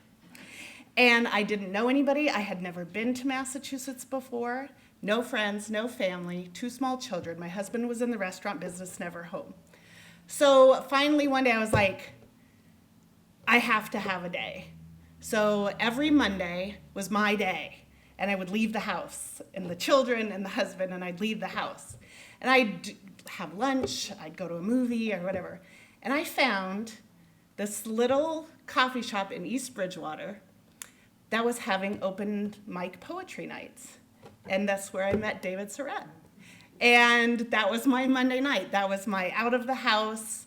And I didn't know anybody. I had never been to Massachusetts before. No friends, no family, 2 small children. My husband was in the restaurant business, never home. So finally one day I was like, I have to have a day. So every Monday was my day, and I would leave the house, and the children and the husband, and I'd leave the house. And I'd have lunch, I'd go to a movie or whatever. And I found this little coffee shop in East Bridgewater that was having open mic poetry nights. And that's where I met David Surratt. And that was my Monday night. That was my out of the house,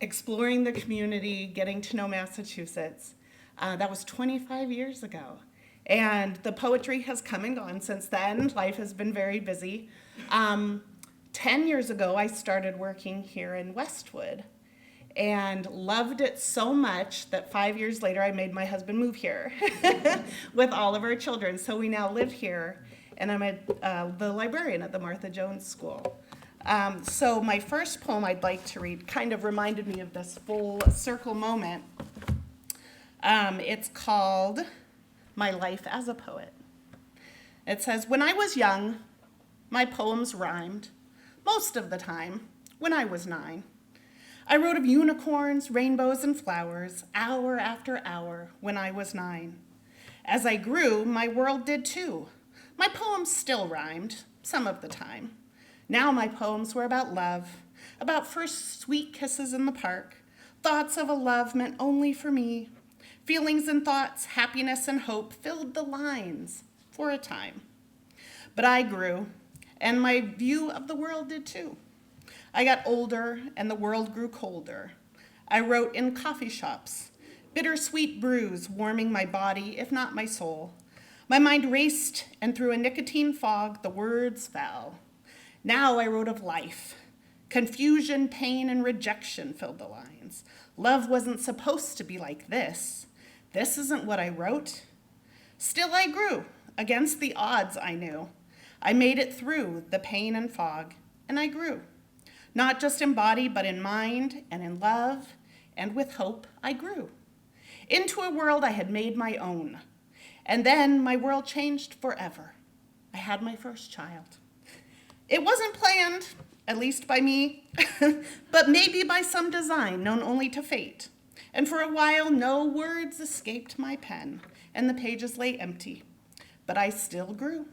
exploring the community, getting to know Massachusetts. That was 25 years ago. And the poetry has come and gone since then. Life has been very busy. 10 years ago, I started working here in Westwood and loved it so much that 5 years later, I made my husband move here with all of our children. So we now live here, and I'm the librarian at the Martha Jones School. So my first poem I'd like to read kind of reminded me of this full circle moment. It's called My Life as a Poet. It says, when I was young, my poems rhymed, most of the time, when I was 9. I wrote of unicorns, rainbows, and flowers, hour after hour, when I was 9. As I grew, my world did too. My poems still rhymed, some of the time. Now my poems were about love, about first sweet kisses in the park, thoughts of a love meant only for me. Feelings and thoughts, happiness and hope filled the lines for a time. But I grew, and my view of the world did too. I got older, and the world grew colder. I wrote in coffee shops, bittersweet brews warming my body, if not my soul. My mind raced, and through a nicotine fog, the words fell. Now I wrote of life. Confusion, pain, and rejection filled the lines. Love wasn't supposed to be like this. This isn't what I wrote. Still I grew, against the odds I knew. I made it through the pain and fog, and I grew. Not just in body, but in mind, and in love, and with hope, I grew. Into a world I had made my own. And then my world changed forever. I had my first child. It wasn't planned, at least by me, but maybe by some design known only to fate. And for a while, no words escaped my pen, and the pages lay empty. But I still grew.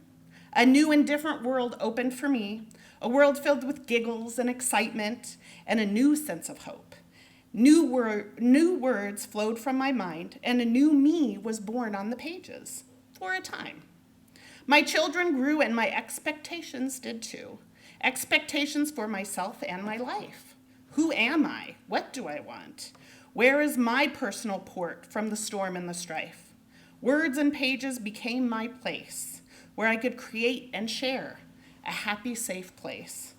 A new and different world opened for me, a world filled with giggles and excitement, and a new sense of hope. New words flowed from my mind, and a new me was born on the pages, for a time. My children grew, and my expectations did too. Expectations for myself and my life. Who am I? What do I want? Where is my personal port from the storm and the strife? Words and pages became my place, where I could create and share, a happy, safe place.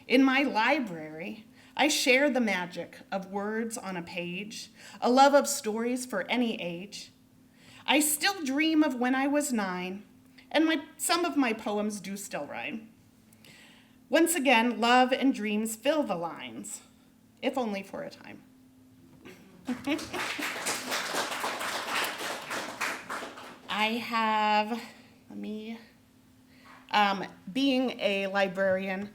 In my library, I share the magic of words on a page, a love of stories for any age. I still dream of when I was 9, and some of my poems do still rhyme. Once again, love and dreams fill the lines, if only for a time. I have, being a librarian,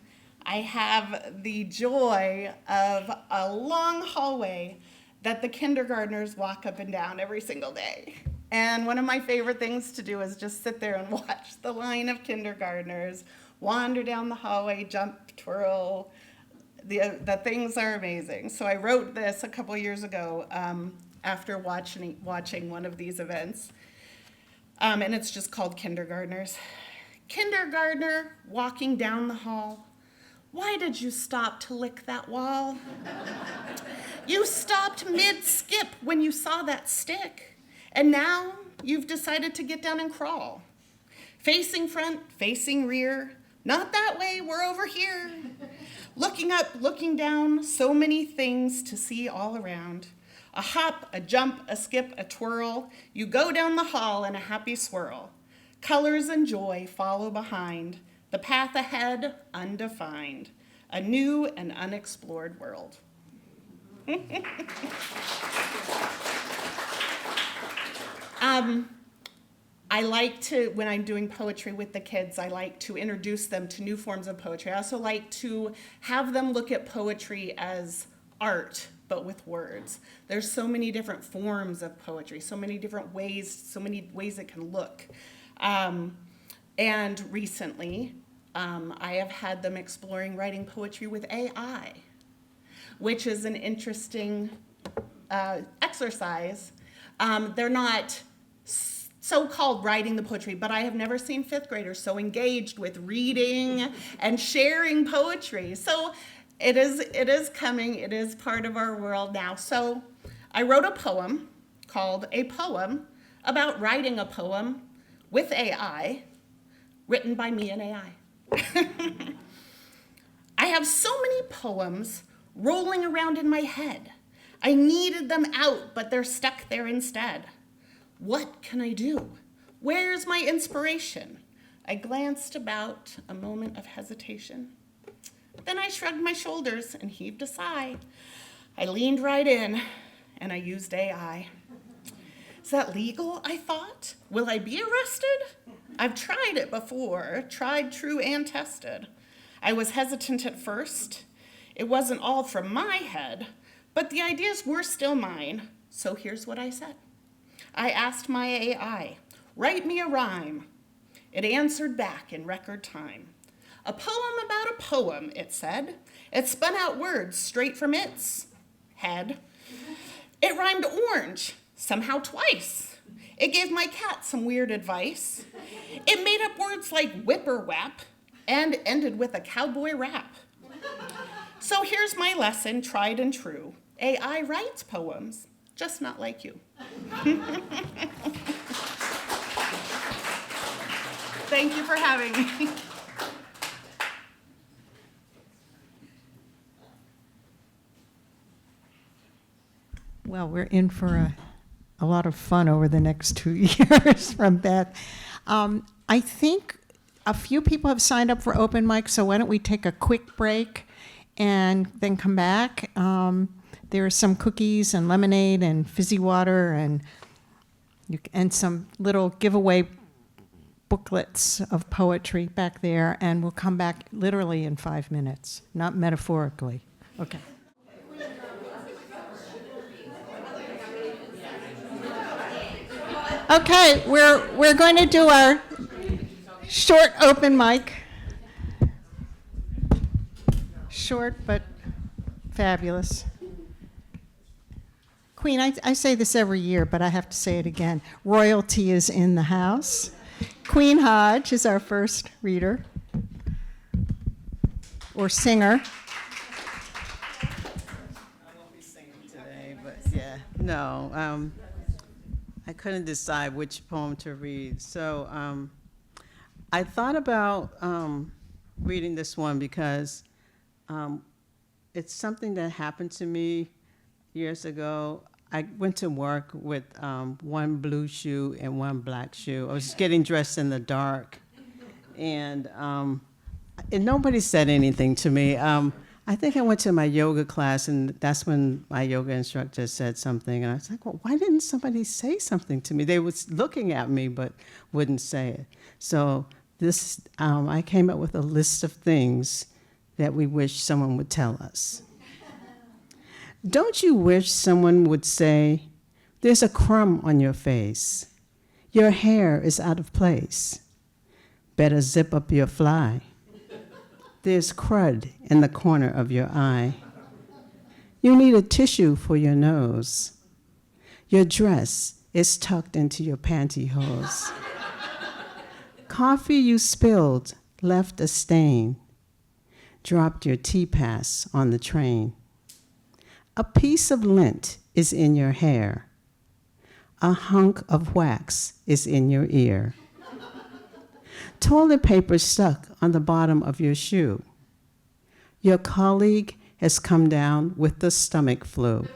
I have the joy of a long hallway that the kindergartners walk up and down every single day. And one of my favorite things to do is just sit there and watch the line of kindergartners wander down the hallway, jump, twirl. The things are amazing. So I wrote this a couple years ago after watching one of these events. And it's just called Kindergartners. Kindergartner walking down the hall. Why did you stop to lick that wall? You stopped mid-skip when you saw that stick. And now you've decided to get down and crawl. Facing front, facing rear. Not that way, we're over here. Looking up, looking down, so many things to see all around. A hop, a jump, a skip, a twirl. You go down the hall in a happy swirl. Colors and joy follow behind. The path ahead, undefined. A new and unexplored world. I like to, when I'm doing poetry with the kids, I like to introduce them to new forms of poetry. I also like to have them look at poetry as art, but with words. There's so many different forms of poetry, so many different ways, so many ways it can look. And recently, I have had them exploring writing poetry with AI, which is an interesting exercise. They're not so-called writing the poetry, but I have never seen fifth graders so engaged with reading and sharing poetry. So it is coming, it is part of our world now. So I wrote a poem called A Poem about writing a poem with AI, written by me and AI. I have so many poems rolling around in my head. I needed them out, but they're stuck there instead. What can I do? Where's my inspiration? I glanced about, a moment of hesitation. Then I shrugged my shoulders and heaved a sigh. I leaned right in and I used AI. Is that legal, I thought? Will I be arrested? I've tried it before, tried, true, and tested. I was hesitant at first. It wasn't all from my head, but the ideas were still mine. So here's what I said. I asked my AI, write me a rhyme. It answered back in record time. A poem about a poem, it said. It spun out words straight from its head. It rhymed orange, somehow twice. It gave my cat some weird advice. It made up words like whip or whap and ended with a cowboy rap. So here's my lesson, tried and true. AI writes poems, just not like you. Thank you for having me. Well, we're in for a lot of fun over the next 2 years from Beth. I think a few people have signed up for open mic, so why don't we take a quick break and then come back. There are some cookies and lemonade and fizzy water and some little giveaway booklets of poetry back there, and we'll come back literally in 5 minutes, not metaphorically. Okay. Okay, we're going to do our short open mic. Short but fabulous. Queen, I say this every year, but I have to say it again. Royalty is in the house. Queen Hodge is our first reader or singer. I won't be singing today, but yeah, no. I couldn't decide which poem to read. So I thought about reading this one because it's something that happened to me years ago. I went to work with one blue shoe and one black shoe. I was getting dressed in the dark, and nobody said anything to me. I think I went to my yoga class, and that's when my yoga instructor said something, and I was like, well, why didn't somebody say something to me? They was looking at me, but wouldn't say it. So this, I came up with a list of things that we wish someone would tell us. Don't you wish someone would say, there's a crumb on your face. Your hair is out of place. Better zip up your fly. There's crud in the corner of your eye. You need a tissue for your nose. Your dress is tucked into your pantyhose. Coffee you spilled left a stain. Dropped your tea pass on the train. A piece of lint is in your hair. A hunk of wax is in your ear. Toilet paper stuck on the bottom of your shoe. Your colleague has come down with the stomach flu.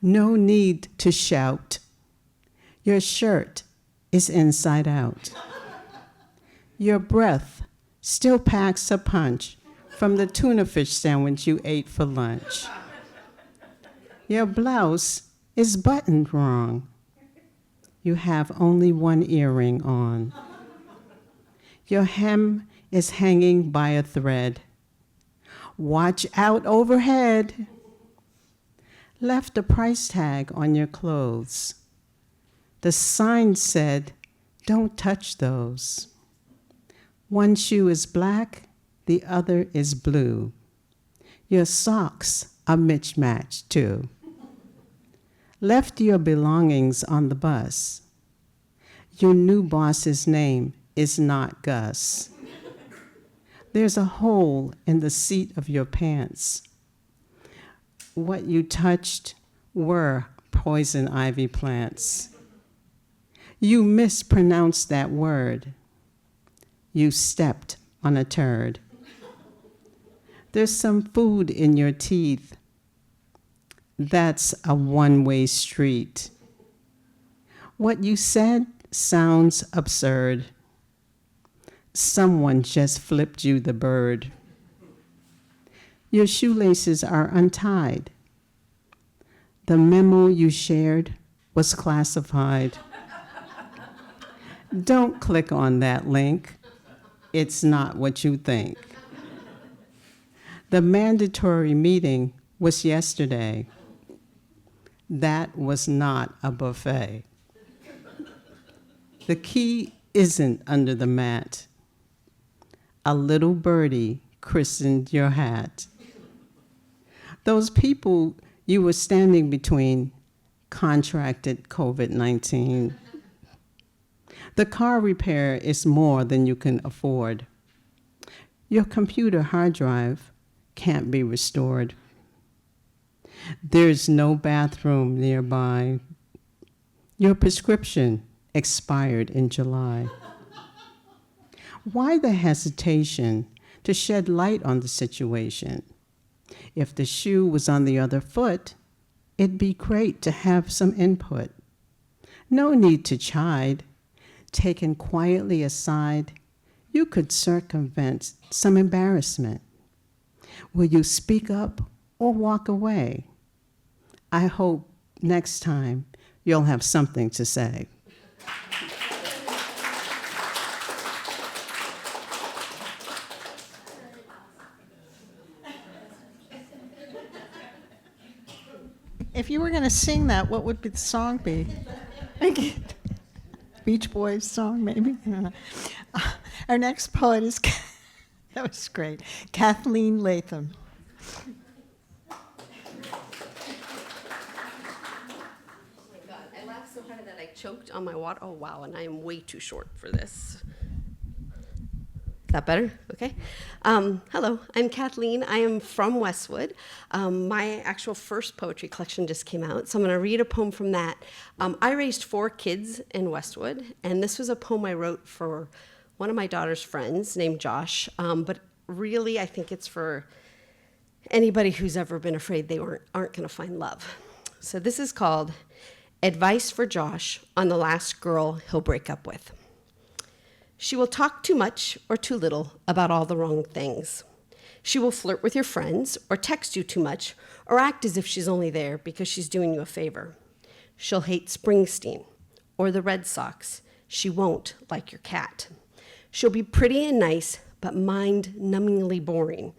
No need to shout. Your shirt is inside out. Your breath still packs a punch from the tuna fish sandwich you ate for lunch. Your blouse is buttoned wrong. You have only one earring on. Your hem is hanging by a thread. Watch out overhead. Left a price tag on your clothes. The sign said, don't touch those. One shoe is black, the other is blue. Your socks are mismatched too. Left your belongings on the bus. Your new boss's name is not Gus. There's a hole in the seat of your pants. What you touched were poison ivy plants. You mispronounced that word. You stepped on a turd. There's some food in your teeth. That's a one-way street. What you said sounds absurd. Someone just flipped you the bird. Your shoelaces are untied. The memo you shared was classified. Don't click on that link. It's not what you think. The mandatory meeting was yesterday. That was not a buffet. The key isn't under the mat. A little birdie christened your hat. Those people you were standing between contracted COVID-19. The car repair is more than you can afford. Your computer hard drive can't be restored. There's no bathroom nearby. Your prescription expired in July. Why the hesitation to shed light on the situation? If the shoe was on the other foot, it'd be great to have some input. No need to chide. Taken quietly aside, you could circumvent some embarrassment. Will you speak up or walk away? I hope next time you'll have something to say. If you were going to sing that, what would the song be? Beach Boys song, maybe. I don't know. Our next poet is, that was great, Kathleen Latham. God, I laughed so hard that I choked on my water. Oh, wow, and I am way too short for this. Is that better? Okay. Hello, I'm Kathleen. I am from Westwood. My actual first poetry collection just came out, so I'm going to read a poem from that. I raised 4 kids in Westwood, and this was a poem I wrote for one of my daughter's friends named Josh, but really I think it's for anybody who's ever been afraid they aren't going to find love. So this is called Advice for Josh on the Last Girl He'll Break Up With. She will talk too much or too little about all the wrong things. She will flirt with your friends or text you too much or act as if she's only there because she's doing you a favor. She'll hate Springsteen or the Red Sox. She won't like your cat. She'll be pretty and nice, but mind-numbingly boring.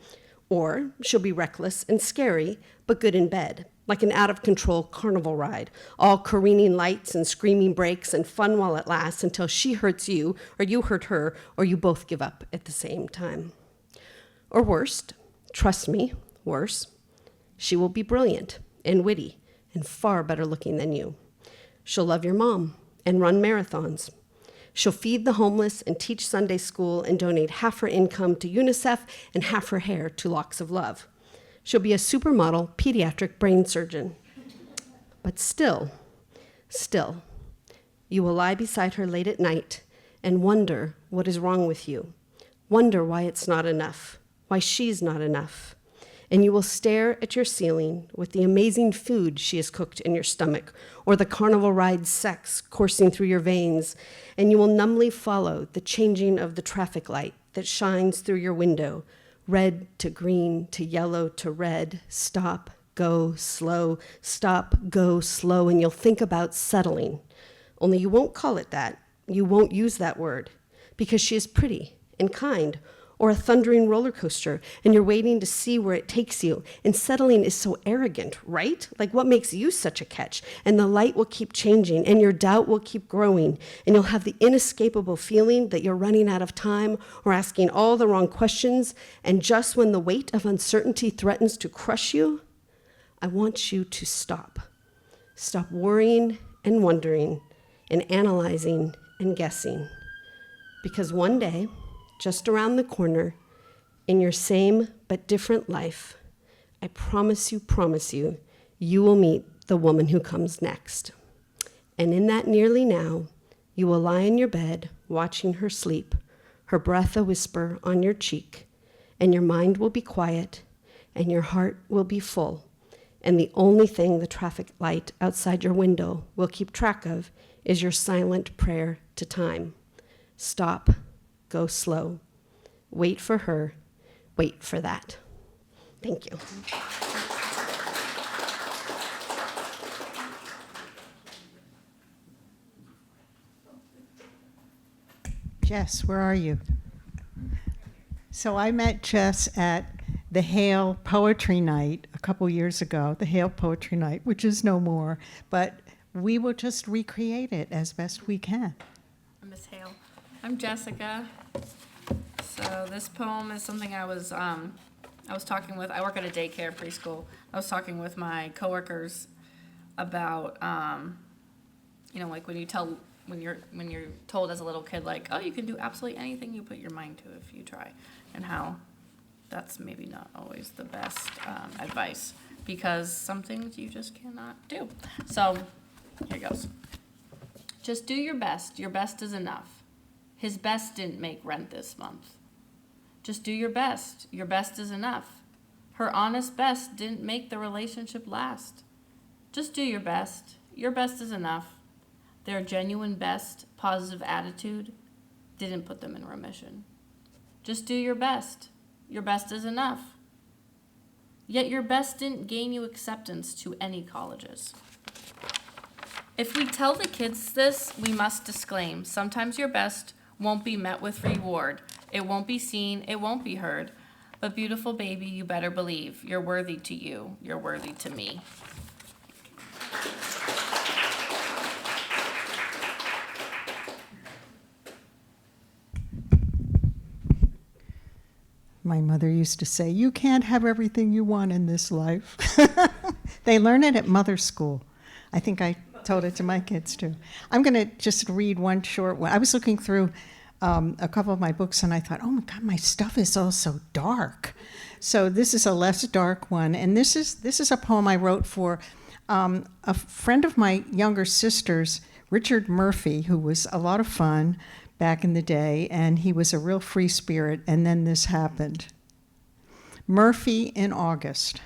Or she'll be reckless and scary, but good in bed, like an out-of-control carnival ride, all careening lights and screaming brakes and fun while it lasts until she hurts you, or you hurt her, or you both give up at the same time. Or worst, trust me, worse, she will be brilliant and witty and far better looking than you. She'll love your mom and run marathons. She'll feed the homeless and teach Sunday school and donate half her income to UNICEF and half her hair to Locks of Love. She'll be a supermodel pediatric brain surgeon. But still, you will lie beside her late at night and wonder what is wrong with you. Wonder why it's not enough, why she's not enough. And you will stare at your ceiling with the amazing food she has cooked in your stomach, or the carnival ride sex coursing through your veins, and you will numbly follow the changing of the traffic light that shines through your window, red to green to yellow to red, stop, go, slow, stop, go, slow, and you'll think about settling. Only you won't call it that. You won't use that word, because she is pretty and kind, or a thundering roller coaster, and you're waiting to see where it takes you. And settling is so arrogant, right? Like, what makes you such a catch? And the light will keep changing, and your doubt will keep growing, and you'll have the inescapable feeling that you're running out of time or asking all the wrong questions. And just when the weight of uncertainty threatens to crush you, I want you to stop. Stop worrying and wondering and analyzing and guessing. Because one day, just around the corner, in your same but different life, I promise you, you will meet the woman who comes next. And in that nearly now, you will lie in your bed, watching her sleep, her breath a whisper on your cheek, and your mind will be quiet, and your heart will be full, and the only thing the traffic light outside your window will keep track of is your silent prayer to time. Stop. Go slow. Wait for her. Wait for that. Thank you. Jess, where are you? So I met Jess at the Hale Poetry Night a couple years ago, the Hale Poetry Night, which is no more, but we will just recreate it as best we can. Miss Hale. I'm Jessica. So this poem is something I was talking with, I work at a daycare preschool. I was talking with my coworkers about, like when you're told as a little kid, like, oh, you can do absolutely anything you put your mind to if you try, and how that's maybe not always the best advice, because some things you just cannot do. So here goes. Just do your best. Your best is enough. His best didn't make rent this month. Just do your best. Your best is enough. Her honest best didn't make the relationship last. Just do your best. Your best is enough. Their genuine best, positive attitude, didn't put them in remission. Just do your best. Your best is enough. Yet your best didn't gain you acceptance to any colleges. If we tell the kids this, we must disclaim. Sometimes your best won't be met with reward. It won't be seen, it won't be heard. But beautiful baby, you better believe you're worthy to you, you're worthy to me. My mother used to say, you can't have everything you want in this life. They learn it at mother school. I think I told it to my kids too. I'm going to just read one short one. I was looking through a couple of my books and I thought, oh my God, my stuff is all so dark. So this is a less dark one. And this is a poem I wrote for a friend of my younger sister's, Richard Murphy, who was a lot of fun back in the day, and he was a real free spirit, and then this happened. Murphy in August.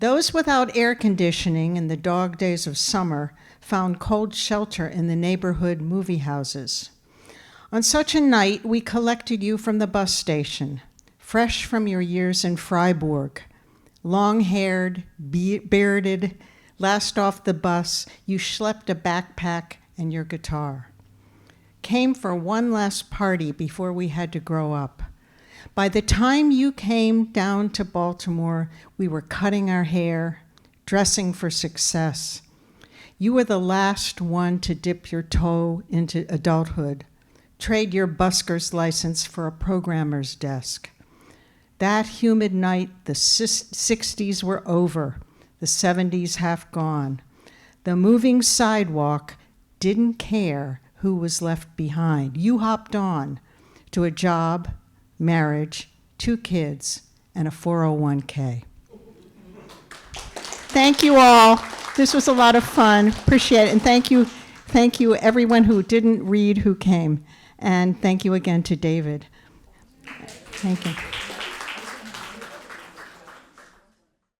Those without air conditioning in the dog days of summer found cold shelter in the neighborhood movie houses. On such a night, we collected you from the bus station, fresh from your years in Freiburg. Long-haired, bearded, last off the bus, you schlepped a backpack and your guitar. Came for one last party before we had to grow up. By the time you came down to Baltimore, we were cutting our hair, dressing for success. You were the last one to dip your toe into adulthood, trade your busker's license for a programmer's desk. That humid night, the 60s were over, the 70s half gone. The moving sidewalk didn't care who was left behind. You hopped on to a job, marriage, 2 kids, and a 401k. Thank you all. This was a lot of fun. Appreciate it. And thank you everyone who didn't read who came. And thank you again to David. Thank you.